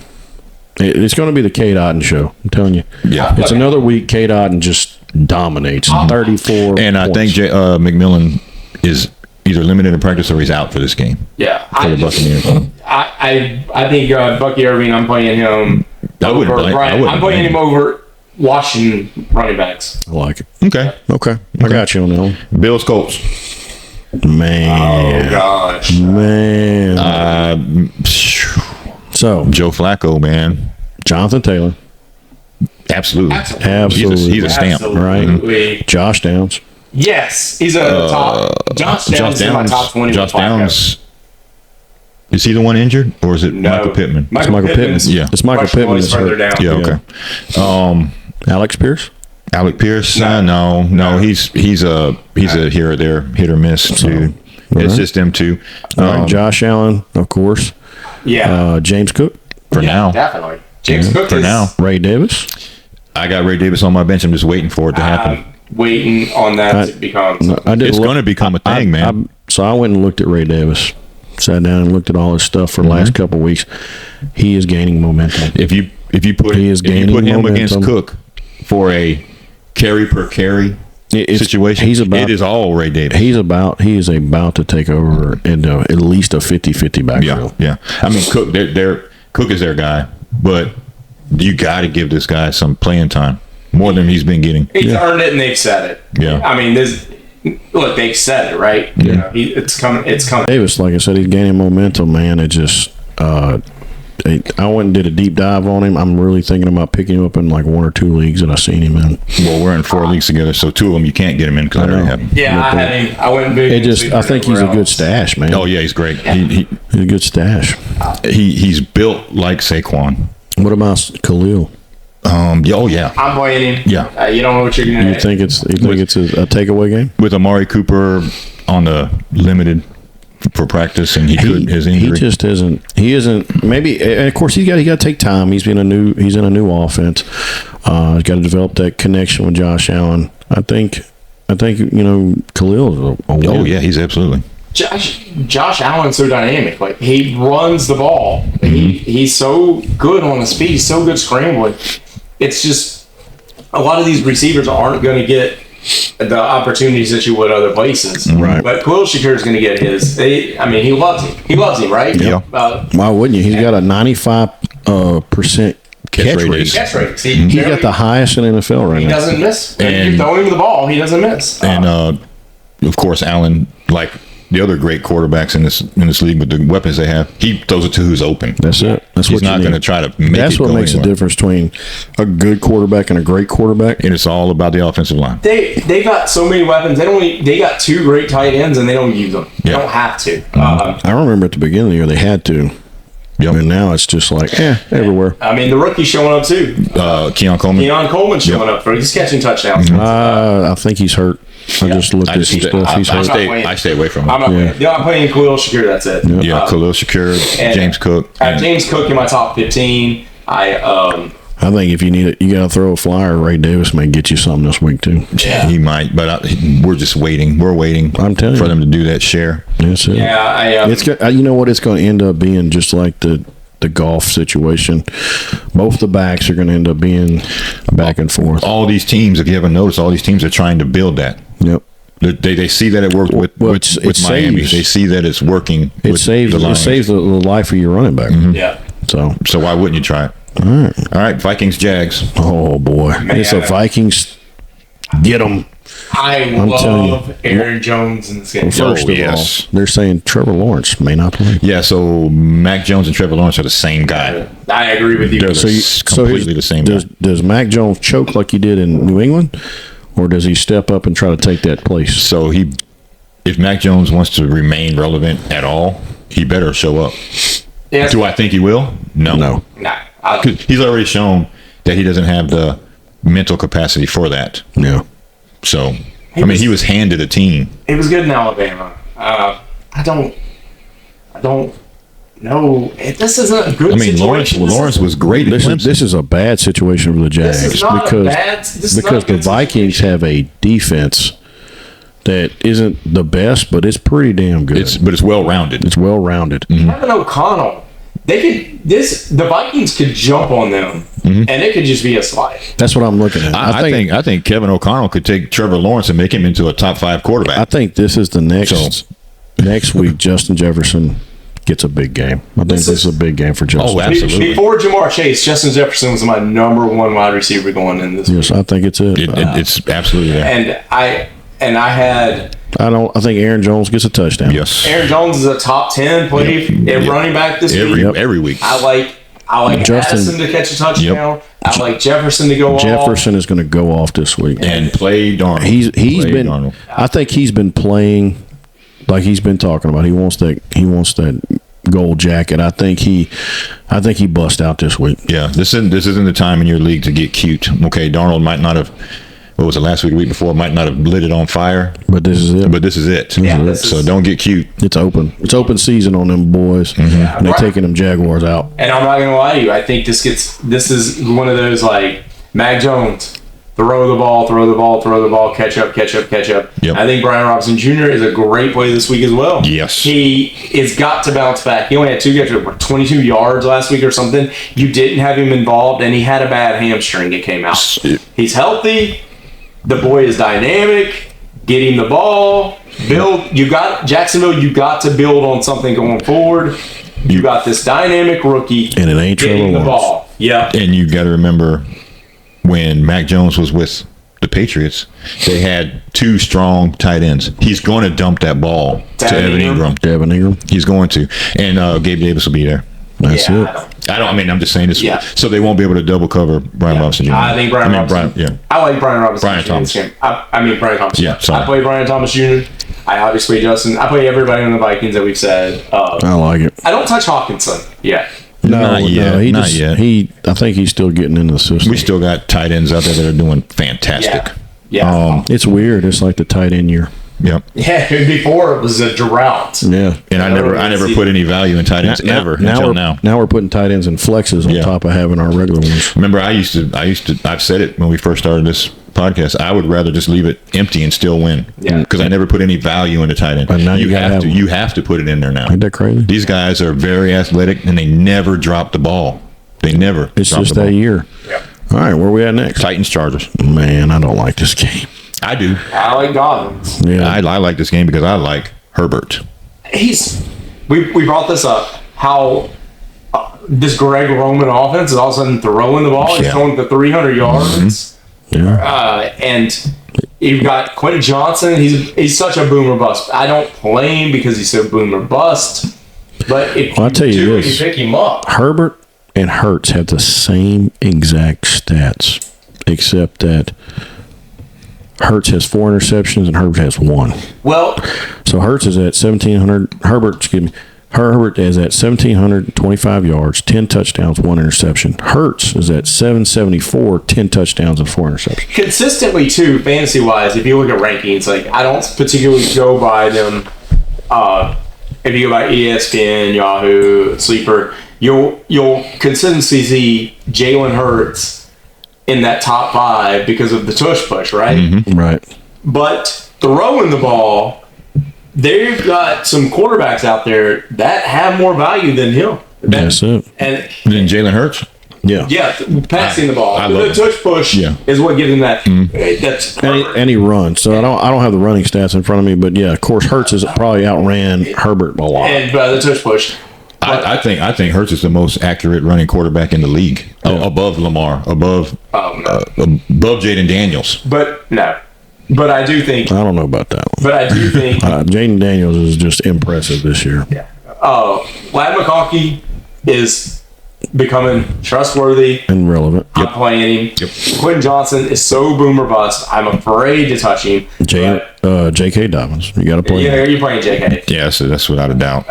D: It's going to be the Kate Otten show. I'm telling you.
E: Yeah.
D: It's another week Kate Otten just dominates. 34
E: And I think
D: points.
E: McMillan is either limited in practice or he's out for this game.
F: Yeah.
E: For the Buccaneers.
F: I think Bucky Irving, I'm playing him over Brian. I'm playing him over Washington running backs.
D: I like it.
E: Okay.
D: I got you on that one.
E: Bills Colts.
D: Man.
F: Oh, gosh.
D: Man. So,
E: Joe Flacco, man.
D: Jonathan Taylor.
E: Absolutely. He's a stamp.
F: Right.
D: Josh Downs.
F: Yes. He's a top. Josh Downs is in my top 20.
E: Josh Downs. Is he the one injured, or is it Michael Pittman?
D: It's Michael Pittman.
E: Yeah.
D: It's Michael Pittman. That's
F: further down.
E: Yeah, okay.
D: Alex Pierce?
E: Alec Pierce? No. He's a here or there, hit or miss, dude. It's just them two.
D: All right, Josh Allen, of course.
F: Yeah.
D: James Cook.
E: For now.
F: Definitely. James Cook
E: for
F: is,
E: now.
D: Ray Davis.
E: I got Ray Davis on my bench. I'm just waiting for it to happen.
F: Waiting on that to become something.
E: It's going to become a thing, man.
D: So I went and looked at Ray Davis. Sat down and looked at all his stuff for the last couple of weeks. He is gaining momentum.
E: If you put him against Cook for a carry per carry situation, it is all Ray Davis. He
D: is about to take over in at least a 50-50 backfield.
E: Yeah. I mean, Cook is their guy, but you got to give this guy some playing time more than he's been getting.
F: He's earned it, and they've said it.
E: Yeah.
F: I mean, they've said it, right?
E: Yeah.
F: You know, it's coming. It's coming.
D: Davis, like I said, he's gaining momentum, man. It just I went and did a deep dive on him. I'm really thinking about picking him up in like one or two leagues that I've seen him in.
E: Well, we're in 4 leagues together, so 2 of them you can't get him in because I already have him.
F: Yeah, I had him. I went big.
D: I think he's a good stash, man.
E: Oh yeah, he's great.
D: He's a good stash.
E: He's built like Saquon.
D: What about Khalil?
E: Oh yeah.
F: I'm playing him.
E: Yeah.
F: You don't know what you're gonna.
D: You think it's a takeaway game
E: With Amari Cooper on the limited for practice, and his injury.
D: He just isn't. He isn't. Maybe, and of course, he got to take time. He's in a new offense. He's got to develop that connection with Josh Allen. I think Khalil's a win.
E: Oh yeah, he's absolutely.
F: Josh Allen's so dynamic. Like, he runs the ball. He's so good on his feet. He's so good scrambling. It's just a lot of these receivers aren't going to get the opportunities that you would other places.
D: Right.
F: But Khalil Shakir is going to get his. He loves him. He loves him, right?
E: Yeah.
D: Why wouldn't you? He's got a 95% catch rate.
F: Catch rate.
D: He's got the highest in NFL right now.
F: He doesn't miss. If
E: And-
F: you throw him the ball, he doesn't miss.
E: And of course, Allen, like the other great quarterbacks in this league with the weapons they have, he throws it to who's open.
D: That's it. That's
E: He's
D: what
E: not
D: you
E: going to
D: need.
E: try to make
D: That's
E: it
D: what
E: go
D: makes the
E: anywhere.
D: difference between a good quarterback and a great quarterback.
E: And it's all about the offensive line.
F: They got so many weapons. They got 2 great tight ends, and they don't use them. They
E: Yeah.
F: don't have to.
D: I remember at the beginning of the year they had to.
E: Yep.
D: And now it's just like, everywhere.
F: I mean, the rookie's showing up too.
E: Keon Coleman.
F: Keon Coleman's showing up. He's catching touchdowns.
D: I think he's hurt. I just looked at some stuff. He's hurt.
E: I stay away from him.
F: I'm not playing Khalil Shakir. That's it.
E: Yeah, Khalil Shakir,
F: and
E: James Cook.
F: I have James Cook in my top 15.
D: I I think if you need it, you got to throw a flyer. Ray Davis may get you something this week too.
E: Yeah, he might, but we're just waiting. We're waiting.
D: I'm telling
E: for
D: you.
E: them to do that share.
D: That's it.
F: Yeah,
D: It's you know what? It's going to end up being just like the golf situation. Both the backs are going to end up being back and forth.
E: All these teams, if you haven't noticed, all these teams are trying to build that.
D: Yep.
E: They see that it worked with Miami. They see that it's working.
D: It saves the life of your running back.
E: Mm-hmm.
F: Yeah.
E: So why wouldn't you try it? All right. Vikings, Jags.
D: Oh boy, it's a Vikings. Get them.
F: I love Aaron Jones in this game.
D: First of all, they're saying Trevor Lawrence may not play.
E: Yeah, so Mac Jones and Trevor Lawrence are the same guy.
F: I agree with you.
E: They're completely the same guy.
D: Does Mac Jones choke like he did in New England, or does he step up and try to take that place?
E: So if Mac Jones wants to remain relevant at all, he better show up.
F: Yes.
E: Do I think he will? No.
F: Nah.
E: He's already shown that he doesn't have the mental capacity for that.
D: Yeah.
E: So, he was handed a team.
F: He was good in Alabama. I don't know. This isn't a good situation.
E: Lawrence was great.
D: This is a bad situation for the Jags because the Vikings have a defense that isn't the best, but it's pretty damn good.
E: It's well rounded.
D: It's well rounded.
E: Mm-hmm.
F: Kevin O'Connell, the Vikings could jump on them, and it could just be a slide.
D: That's what I'm looking at.
E: I think Kevin O'Connell could take Trevor Lawrence and make him into a top 5 quarterback.
D: I think this is the next week. Justin Jefferson gets a big game. I think this is a big game for Justin.
E: Oh, absolutely.
F: Before Jamar Chase, Justin Jefferson was my number 1 wide receiver going in this.
D: Yes, I think it's it.
E: It's absolutely there.
F: And I had.
D: I think Aaron Jones gets a touchdown.
E: Yes.
F: Aaron Jones is a top 10 running back this week.
E: Every week.
F: I like Addison to catch a touchdown. I like Jefferson to go off.
D: Jefferson is going to go off this week
E: and play Darnold.
D: He's been. Darnold. I think he's been playing like he's been talking about. He wants that gold jacket. I think he bust out this week.
E: Yeah, this isn't the time in your league to get cute. Okay, Darnold might not have. What was it, last week, the week before? Might not have lit it on fire.
D: But this is it.
E: So don't get cute.
D: It's open. It's open season on them boys. Mm-hmm. And they're taking them Jaguars out.
F: And I'm not going to lie to you. I think this is one of those like Mac Jones. Throw the ball, catch up.
E: Yep.
F: I think Brian Robinson Jr. is a great play this week as well.
E: Yes.
F: He has got to bounce back. He only had 22 yards last week or something. You didn't have him involved, and he had a bad hamstring. It came out. He's healthy. The boy is dynamic. Get him the ball. Jacksonville. You got to build on something going forward. You got this dynamic rookie,
D: and it ain't
F: getting the ball. Yeah,
E: and you got to remember when Mac Jones was with the Patriots, they had 2 strong tight ends. He's going to dump that ball to Evan Ingram. He's going to, and Gabe Davis will be there. That's it. I'm just saying this. Yeah. So they won't be able to double cover Brian Robinson Jr.
F: I think Brian Robinson. I like Brian Robinson. Brian Thomas. Brian Thomas.
E: Yeah. Sorry.
F: I play Brian Thomas Jr. I obviously Justin. I play everybody on the Vikings that we've said.
D: I like it.
F: I don't touch Hawkinson yet.
E: Not yet.
D: I think he's still getting into the system.
E: We still got tight ends out there that are doing fantastic.
F: Yeah.
D: It's weird. It's like the tight end year.
E: Yep.
F: Yeah. Before it was a drought.
D: Yeah.
E: And I never put any value in tight ends ever until now.
D: Now we're putting tight ends and flexes on top of having our regular ones.
E: Remember, I've said it when we first started this podcast. I would rather just leave it empty and still win. Yeah. Because I never put any value into tight end.
D: But now
E: you have to put it in there now.
D: Ain't that crazy?
E: These guys are very athletic and they never drop the ball. It's
D: just that year.
F: Yeah.
D: All right, where we at next?
E: Titans, Chargers.
D: Man, I don't like this game.
E: I do.
F: I like Dobbins.
D: Yeah.
E: I like this game because I like Herbert.
F: We brought this up, how this Greg Roman offense is all of a sudden throwing the ball. He's throwing the 300 yards.
D: Mm-hmm. Yeah.
F: And you've got Quentin Johnson. He's such a boomer bust. I don't play him because he's so boomer bust. But if you pick him up.
D: Herbert and Hurts have the same exact stats, except that Hurts has 4 interceptions and Herbert has 1.
F: Well,
D: so Hurts is at 1,700. Herbert is at 1,725 yards, 10 touchdowns, 1 interception. Hurts is at 774, 10 touchdowns and 4 interceptions.
F: Consistently, too, fantasy-wise, if you look at rankings, like I don't particularly go by them. If you go by ESPN, Yahoo, Sleeper, you'll consistently see Jalen Hurts in that top 5 because of the tush push, right?
E: Mm-hmm.
D: Right.
F: But throwing the ball, they've got some quarterbacks out there that have more value than him.
D: That's it.
F: And
E: Then Jalen Hurts.
D: Yeah.
F: Passing the ball.
E: I
F: The
E: love
F: tush push is what gives him that. That's
D: And he runs. So I don't have the running stats in front of me, but yeah, of course Hurts has probably outran Herbert a lot.
F: and the tush push.
E: I think Hurts is the most accurate running quarterback in the league, above Lamar, above Jaden Daniels.
F: But no. But I do think.
D: I don't know about that one.
F: But I do think.
D: Jaden Daniels is just impressive this year.
F: Lad McConkey is becoming trustworthy.
D: And relevant.
F: I'm playing him. Quentin Johnson is so boomer bust. I'm afraid to touch him.
D: J.K. Dobbins. You got to play him.
F: You're playing J.K.
E: Yeah, so that's without a doubt.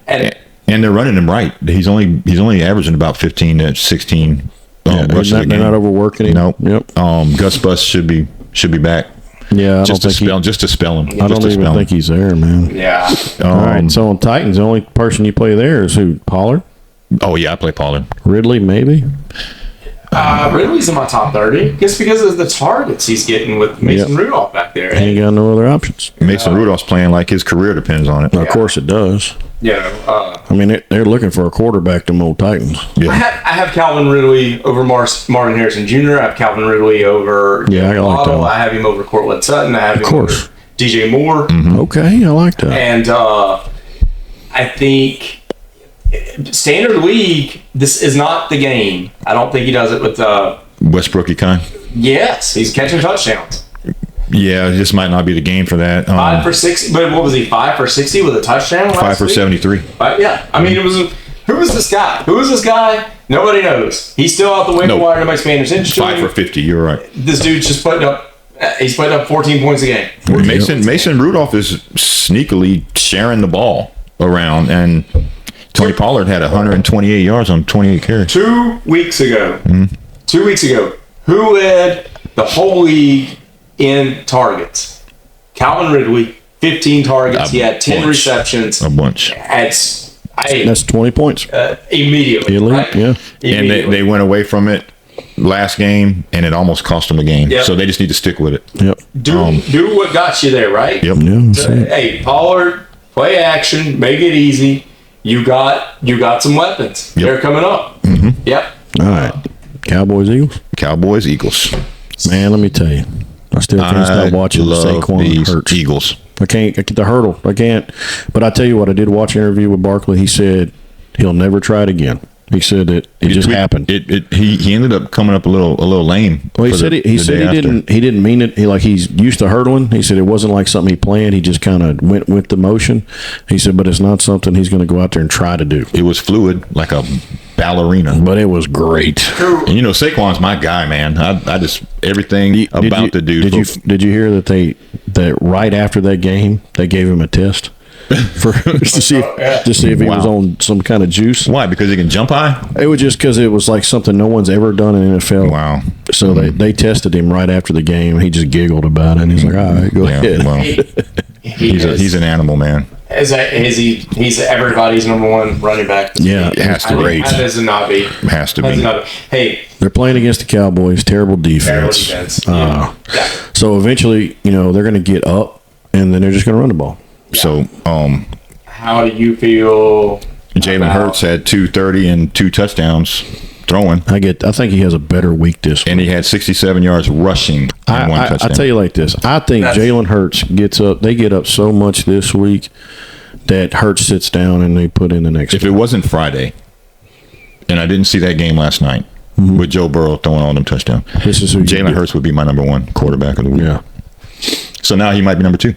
F: And
E: they're running him right. He's only averaging about 15 to 16 rushes a game.
D: They're not overworking him.
E: Nope.
D: Yep.
E: Gus Bus should be back.
D: Yeah,
E: Just to spell him.
D: I don't even think he's there, man.
F: yeah.
D: All right. So on Titans, the only person you play there is who? Pollard?
E: Oh yeah, I play Pollard.
D: Ridley, maybe.
F: Ridley's in my top 30 just because of the targets he's getting with Mason Rudolph back there.
D: Ain't got no other options.
E: Mason Rudolph's playing like his career depends on it.
D: Of course it does.
F: Yeah.
D: I mean, they're looking for a quarterback, them old Titans.
E: Yeah.
F: I have Calvin Ridley over Marvin Harrison Jr. I have Calvin Ridley over
D: Yeah, I like that one.
F: I have him over Cortland Sutton. I have him over DJ Moore.
D: Okay, I like that.
F: And I think standard league, this is not the game. I don't think he does it with
E: Westbrook kind.
F: yes, he's catching touchdowns.
E: Yeah, this might not be the game for that.
F: 5 for 60, but what was he? 5 for 60 with a touchdown.
E: 5 for
F: week?
E: 73.
F: Yeah, I mean, it was. Who was this guy? Who is this guy? Nobody knows. He's still out the waiver wire. Nobody's paying attention to
E: 5
F: him.
E: for 50. You're right.
F: This dude's just putting up. He's putting up 14 points a game.
E: Mason Rudolph is sneakily sharing the ball around, and Tony Pollard had 128 yards on 28 carries.
F: 2 weeks ago. 2 weeks ago, who led the whole league in targets? Calvin Ridley, 15 targets. He had 10 receptions.
E: A bunch.
D: That's 20 points.
F: Immediately.
D: Elite,
F: right?
D: yeah.
E: And they went away from it last game, and it almost cost them a game.
F: Yep.
E: So they just need to stick with it.
D: Yep.
F: Do what got you there, right?
E: Yep.
D: Yeah,
F: So, hey, Pollard, play action, make it easy. You got some weapons.
E: Yep.
F: They're coming up. Yep.
D: All right. Cowboys, Eagles. Man, let me tell you. I still can't stop watching Saquon Hurts.
E: Eagles.
D: I can't get the hurdle. I can't. But I tell you what, I did watch an interview with Barkley. He said he'll never try it again. He said that it just happened.
E: He ended up coming up a little lame.
D: Well, he said he didn't mean it. He's used to hurdling. He said it wasn't like something he planned. He just kind of went with the motion. He said, but it's not something he's going to go out there and try to do.
E: It was fluid, like a ballerina.
D: But it was great.
E: And you know, Saquon's my guy, man. I just everything about the dude.
D: Did you hear that right after that game they gave him a test? to see if he was on some kind of juice.
E: Why? Because he can jump high?
D: It was just because it was like something no one's ever done in the NFL.
E: Wow.
D: So they tested him right after the game. He just giggled about it. And he's like, all right, go ahead.
E: Well, he's an animal, man.
F: He's everybody's number one running back.
D: Yeah,
E: it has to be.
F: How does it not be?
E: Has to be.
F: Hey,
D: they're playing against the Cowboys. Terrible defense. So eventually, they're going to get up, and then they're just going to run the ball.
E: So,
F: how do you feel?
E: Jalen Hurts had 230 and 2 touchdowns throwing.
D: I think he has a better week this week.
E: And he had 67 yards rushing and 1 touchdown.
D: I tell you like this. I think Jalen Hurts gets up. They get up so much this week that Hurts sits down and they put in the next.
E: If it wasn't Friday, and I didn't see that game last night with Joe Burrow throwing all them touchdowns, Jalen Hurts would be my number 1 quarterback of the week.
D: Yeah.
E: So now he might be number 2.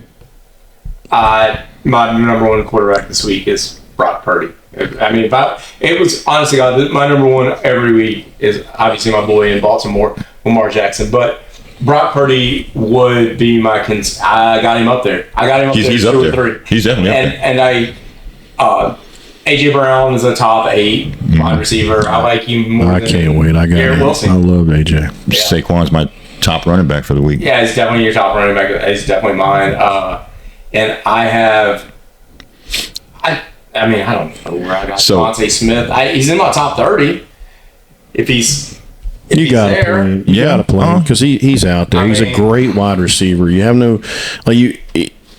F: My number 1 quarterback this week is Brock Purdy. I mean, it was honestly, God, my number 1 every week is obviously my boy in Baltimore, Lamar Jackson. But Brock Purdy would be my. I got him up there.
E: He's up there. 3. He's definitely up there.
F: And AJ Brown is a top 8 wide receiver. I like him more.
D: I can't wait. I got
F: Garrett Wilson.
D: I love AJ.
E: Yeah. Saquon's my top running back for the week.
F: Yeah, he's definitely your top running back. He's definitely mine. And I have. I mean, I don't know where I got
E: So-
F: Devontae Smith. He's in my top 30. If he's
D: You got to
F: there.
D: play him. You
E: Yeah.
D: got to play him because he's out there.
F: I
D: He's
F: mean-
D: a great wide receiver. You have no like you.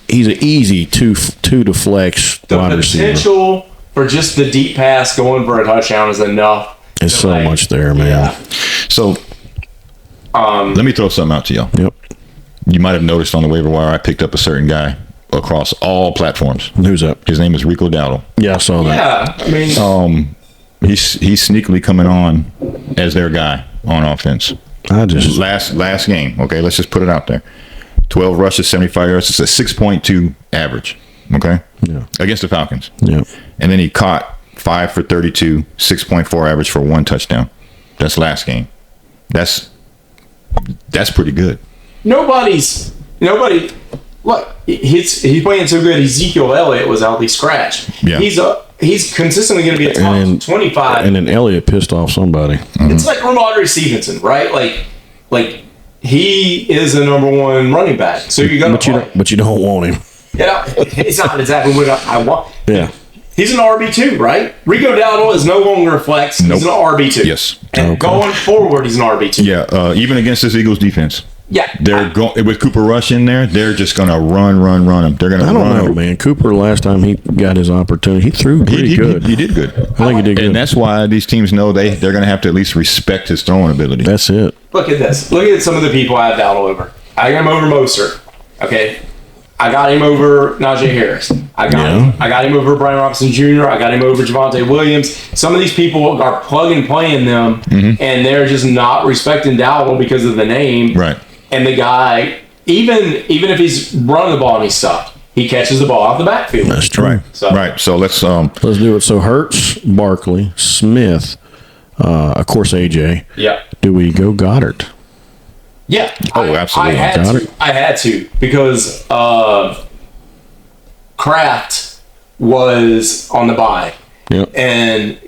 D: He's an easy two to flex
F: The
D: wide receiver.
F: potential for just the deep pass going for a touchdown is enough.
D: There's
F: to,
D: so
F: like,
D: much there, man.
F: Yeah.
E: So let me throw something out to y'all.
D: Yep.
E: You might have noticed on the waiver wire I picked up a certain guy across all platforms.
D: Who's that?
E: His name is Rico Dowdle.
D: Yeah, I saw that.
F: Yeah, I mean,
E: He's sneakily coming on as their guy on offense.
D: I just
E: Last game, okay, let's just put it out there. 12 rushes, 75 yards. It's a 6.2 average, okay?
D: Yeah.
E: Against the Falcons.
D: yeah.
E: And then he caught 5 for 32, 6.4 average for 1 touchdown. That's last game. That's pretty good.
F: nobody. Look, he's playing so good. Ezekiel Elliott was out. He scratched.
E: Yeah.
F: He's consistently going to be a top
D: And then-
F: 25.
D: And then Elliott pissed off somebody.
F: It's like Ramondre Stevenson, right? Like he is a number one running back. So you're going to play.
D: But you don't want him.
F: It's not exactly what I want.
D: Yeah.
F: He's an RB2, right? Rico Dowdle is no longer a flex.
E: Nope.
F: He's an RB2.
E: Yes.
F: And
D: Okay.
F: going forward, he's an RB2.
E: Yeah, even against this Eagles defense.
F: Yeah.
E: They're going with Cooper Rush in there. They're just going to run him. They're going to
D: I
E: run
D: don't know,
E: him.
D: man. Cooper, last time he got his opportunity, he threw pretty good.
E: He did good.
D: I think he did good.
E: And that's why these teams know they're going to have to at least respect his throwing ability.
D: That's it.
F: Look at this. Look at some of the people I have Dowdle over. I got him over Mostert. Okay. I got him over Najee Harris. I got him over Brian Robinson Jr. I got him over Javonte Williams. Some of these people are plug and playing them, and they're just not respecting Dowdle because of the name.
E: Right.
F: And the guy, even if he's running the ball and he's stuck, he catches the ball out the backfield.
D: That's true.
E: Right.
F: So-
E: Right. So let's
D: Let's do it. So Hurts, Barkley, Smith, of course AJ.
F: Yeah.
D: Do we go Goddard?
F: Yeah.
E: Oh, absolutely.
D: Got it.
F: I had to because Kraft was on the bye.
D: Yep.
F: And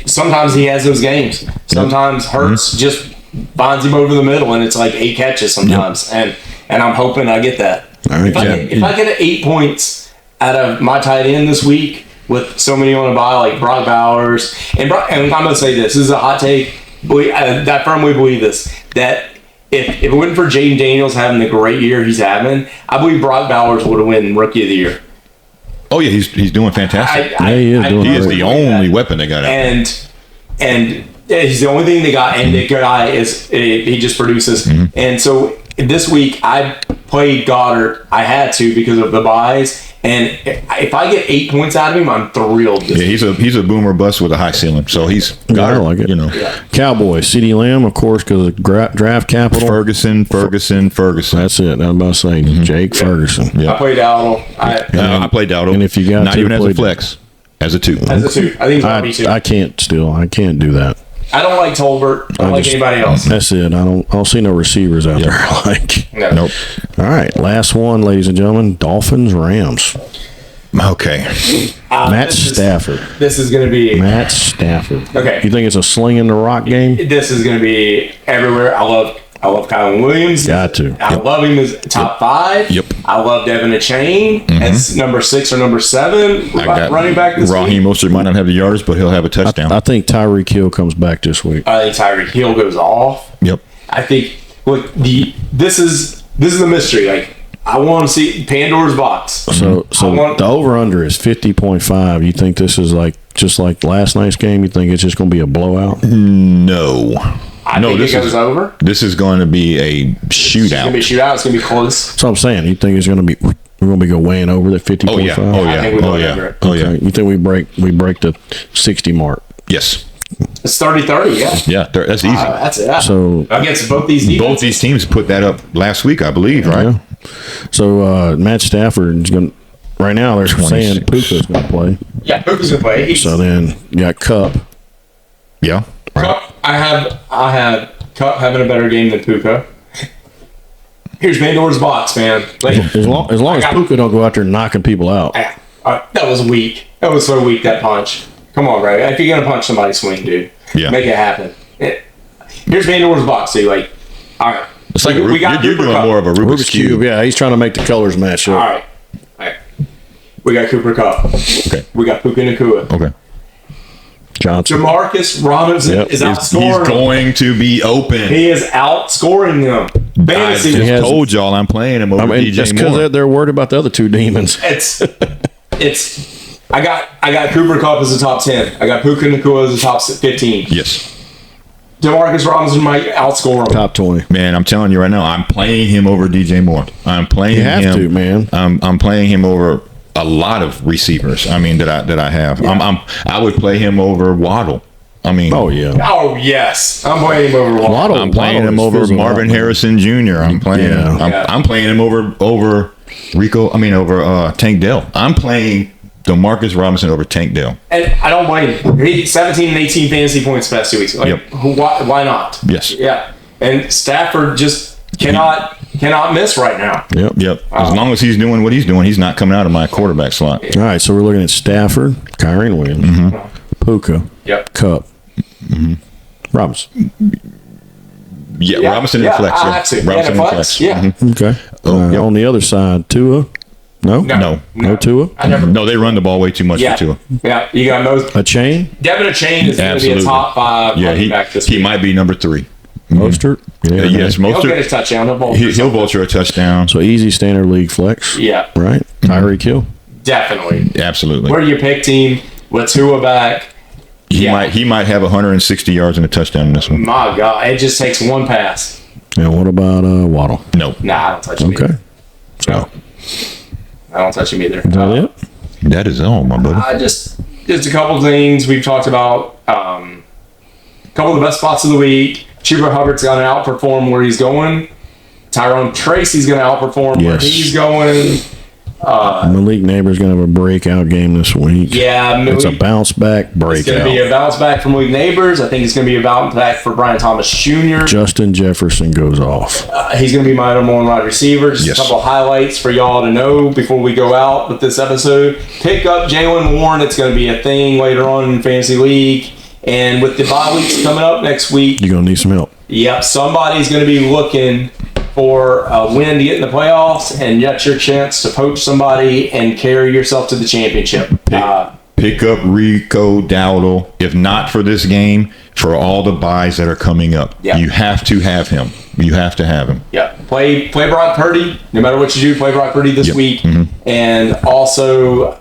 F: sometimes he has those games. Sometimes Hurts just finds him over the middle, and it's like 8 catches sometimes. And I'm hoping I get that.
D: All right,
F: If I get 8 points out of my tight end this week with so many on the bye, like Brock Bowers, and I'm gonna say this is a hot take. I firmly believe this, that if it wasn't for Jaden Daniels having the great year he's having, I believe Brock Bowers would have won Rookie of the Year.
E: Oh yeah, he's doing fantastic.
D: He is doing
E: He is
D: great.
E: the only weapon they got out.
F: And he's the only thing they got, and the guy he just produces. And so this week I played Goddard. I had to because of the buys. And if I get 8 points out of him, I'm thrilled.
E: Yeah, he's a boomer bust with a high ceiling. So he's
D: Yeah, I like it.
E: You know,
D: Cowboys, CeeDee Lamb, of course, because of draft capital.
E: Ferguson.
D: That's it. I was about to say Jake Ferguson.
E: Yeah.
F: I played Dowdle.
E: I played Dowdle.
D: And if you got
E: not
D: to,
E: even as a
D: play-
E: flex, as a 2.
F: As a 2. I think he's RB2.
D: I can't do that.
F: I don't like Tolbert. I don't like anybody else.
D: That's it. I don't see no receivers out there I like.
F: No.
E: Nope.
D: All right, last one, ladies and gentlemen. Dolphins, Rams.
E: Okay.
D: Matt Stafford.
F: This is going to be.
D: Matt Stafford.
F: Okay.
D: You think it's a sling in the rock game?
F: This is going to be everywhere. I love Kylan Williams.
D: Got to.
F: I love him as top 5.
E: Yep.
F: I love Devin Achane as number 6 or number 7 running back this
E: Raheem
F: week.
E: Mostert might not have the yardage, but he'll have a touchdown.
D: I think Tyreek Hill comes back this week.
F: I think Tyreek Hill goes off.
E: Yep.
F: I think this is the mystery. Like I want to see Pandora's box.
D: So the over under is 50.5. You think this is just like last night's game? You think it's just going to be a blowout?
E: No.
F: I think it goes over.
E: This is going to be a shootout.
F: It's gonna be a shootout. It's gonna be close.
D: That's what I'm saying. You think it's going to be? We're going to go weighing over the 50.5.
E: Oh yeah. Oh
F: I
E: yeah.
F: think we
E: Oh
F: go
E: yeah.
F: over it.
E: Oh yeah.
D: Okay. You think we break the 60 mark?
E: Yes.
F: It's 30-30, yeah.
E: Yeah. That's easy.
F: That's it.
D: So
F: Against both these defenses.
E: Both these teams put that up last week, I believe, right?
D: yeah. So Matt Stafford is going. Right now they're saying
E: 26.
D: Puka's going to play.
F: Yeah, Puka's gonna play.
D: So then you got Cup.
E: Yeah.
F: Cup, I have Cup having a better game than Puka. Here's Pandora's box, man. Like,
D: As long as Puka don't go out there knocking people out.
F: that was weak. That was so weak, that punch. Come on, bro. If you're gonna punch somebody, swing, dude.
E: Yeah.
F: Make it happen. Here's Pandora's box. So like, all right.
E: It's like
F: we got
E: you're
F: Cooper
E: doing
F: Kupp.
E: more of a Rubik's Cube.
D: Yeah, he's trying to make the colors match
F: All
D: up.
F: right. All right. We got Cooper Kupp.
E: Okay.
F: We got Puka Nacua.
E: Okay.
D: Johnson.
F: Demarcus Robinson is outscoring
E: He's
F: them.
E: going to be open.
F: He is outscoring them.
E: I
F: Fantasy.
E: just told y'all I'm playing him over DJ
D: that's
E: Moore.
D: because they're worried about the other two demons.
F: It's. I got Cooper Kupp as a top 10. I got Puka Nacua as a top 15.
E: Yes.
F: Demarcus Robinson might outscore him.
D: Top 20.
E: Man, I'm telling you right now, I'm playing him over DJ Moore. I'm playing
D: You have
E: him.
D: to, man.
E: I'm playing him over a lot of receivers. I mean, that I have.
F: Yeah.
E: I would play him over Waddle. I mean,
D: Oh, yeah.
F: Oh yes, I'm playing him over Waddle.
E: I'm playing
D: Waddle
E: him
D: is
E: over
D: fizzled
E: Marvin
D: out, man.
E: Harrison Jr. I'm playing him.
D: Yeah.
E: I'm playing him over Rico. I mean, over Tank Dell. I'm playing DeMarcus Robinson over Tank Dell.
F: And I don't blame him. He 17 and 18 fantasy points the past 2 weeks. Like,
E: Yep.
F: why not?
E: Yes.
F: Yeah. And Stafford just cannot miss right now.
E: Yep. As long as he's doing what he's doing, he's not coming out of my quarterback slot.
D: All right, so we're looking at Stafford, Kyrie Williams, Puka,
F: Yep.
D: Kupp, Robinson.
E: Yeah,
F: Yeah.
E: Robinson
F: Yeah,
E: and flex.
F: I have to.
E: Robinson
F: Yeah,
E: and
F: flex.
E: flex.
F: Yeah.
E: Mhm.
D: Okay.
E: Yep.
D: On the other side, Tua? No?
E: No.
D: Tua?
F: I never.
E: No, they run the ball way too much
F: Yeah.
E: for Tua.
F: Yeah. You got most.
D: A chain?
F: Devin Achane is going to be
E: Absolutely.
F: a top 5
E: Yeah,
F: running back this
E: he
F: week.
E: might be number 3.
D: Mostert? Yeah.
E: Yes,
F: He'll get a
E: Mostert.
F: touchdown.
E: He'll vulture a touchdown.
D: So easy standard league flex.
F: Yeah.
D: Right? Tyreek Hill.
F: Definitely.
E: Absolutely.
F: Where do you pick team with Tua back?
E: He might have 160 yards and a touchdown in this one.
F: My God, it just takes one pass.
D: And what about Waddle?
E: No.
F: Nah, I don't touch him
D: Okay.
F: either. No. I don't touch him either.
D: Is that it?
E: That is all, my brother.
F: Just a couple things we've talked about. A couple of the best spots of the week. Chuba Hubbard's going to outperform where he's going. Tyrone Tracy's going to outperform where
D: Yes.
F: he's going.
D: Malik Neighbor's going to have a breakout game this week.
F: Yeah,
D: It's a bounce back
F: It's going to
D: breakout.
F: be a bounce back from Malik Neighbors. I think it's going to be a bounce back for Brian Thomas Jr.
D: Justin Jefferson goes off.
F: He's going to be my number one wide receiver. Just
E: Yes.
F: a couple highlights for y'all to know before we go out with this episode. Pick up Jalen Warren. It's going to be a thing later on in Fantasy League. And with the bye weeks coming up next week,
D: You're going to need some help.
F: yep, somebody's going to be looking for a win to get in the playoffs, and that's your chance to poach somebody and carry yourself to the championship.
E: Pick up Rico Dowdle. If not for this game, for all the buys that are coming up.
F: Yeah.
E: You have to have him. You have to have him.
F: Yeah, play Brock Purdy. No matter what you do, play Brock Purdy this
E: Yep.
F: week, and also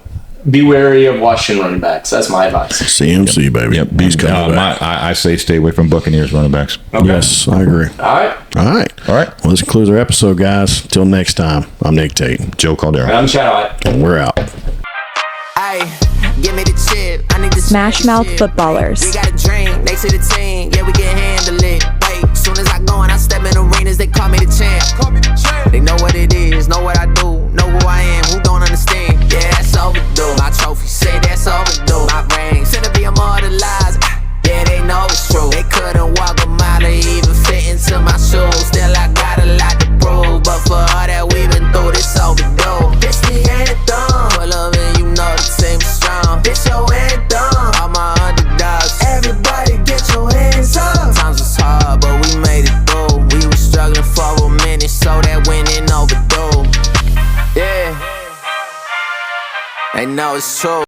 F: be wary of Washington running backs. That's my advice.
D: CMC, baby.
E: Yep.
D: He's coming back.
E: I say stay away from Buccaneers running backs.
F: Okay.
D: Yes, I agree.
F: All right.
D: All right.
E: All right.
D: Well, this concludes our episode, guys. Till next time, I'm Nick Tate,
E: Joe Caldera.
F: I'm Chad.
D: and we're out.
B: Ay, give me the chip. I need the
C: SmashMouth
B: chip.
C: Footballerz.
B: We got a dream, next to the team. Yeah, we can handle it. Wait, soon as I go and I step in arenas, they call me the champ. They know what it is, know what I do, know who I am, who don't understand. Yeah, that's overdue. My trophy say that's overdue. My ring said to be immortalized. Yeah, they know it's true. They couldn't walk a mile to even fit into my shoes. Still, I got a lot to prove, but for all that we've been through, this overdue. This the anthem. Pull up and you know the team is strong. This your anthem. All my underdogs. Everybody get your hands up. Sometimes it's hard, but we made it through. We were struggling for a minute, so that winning overdue. Yeah. They know it's true.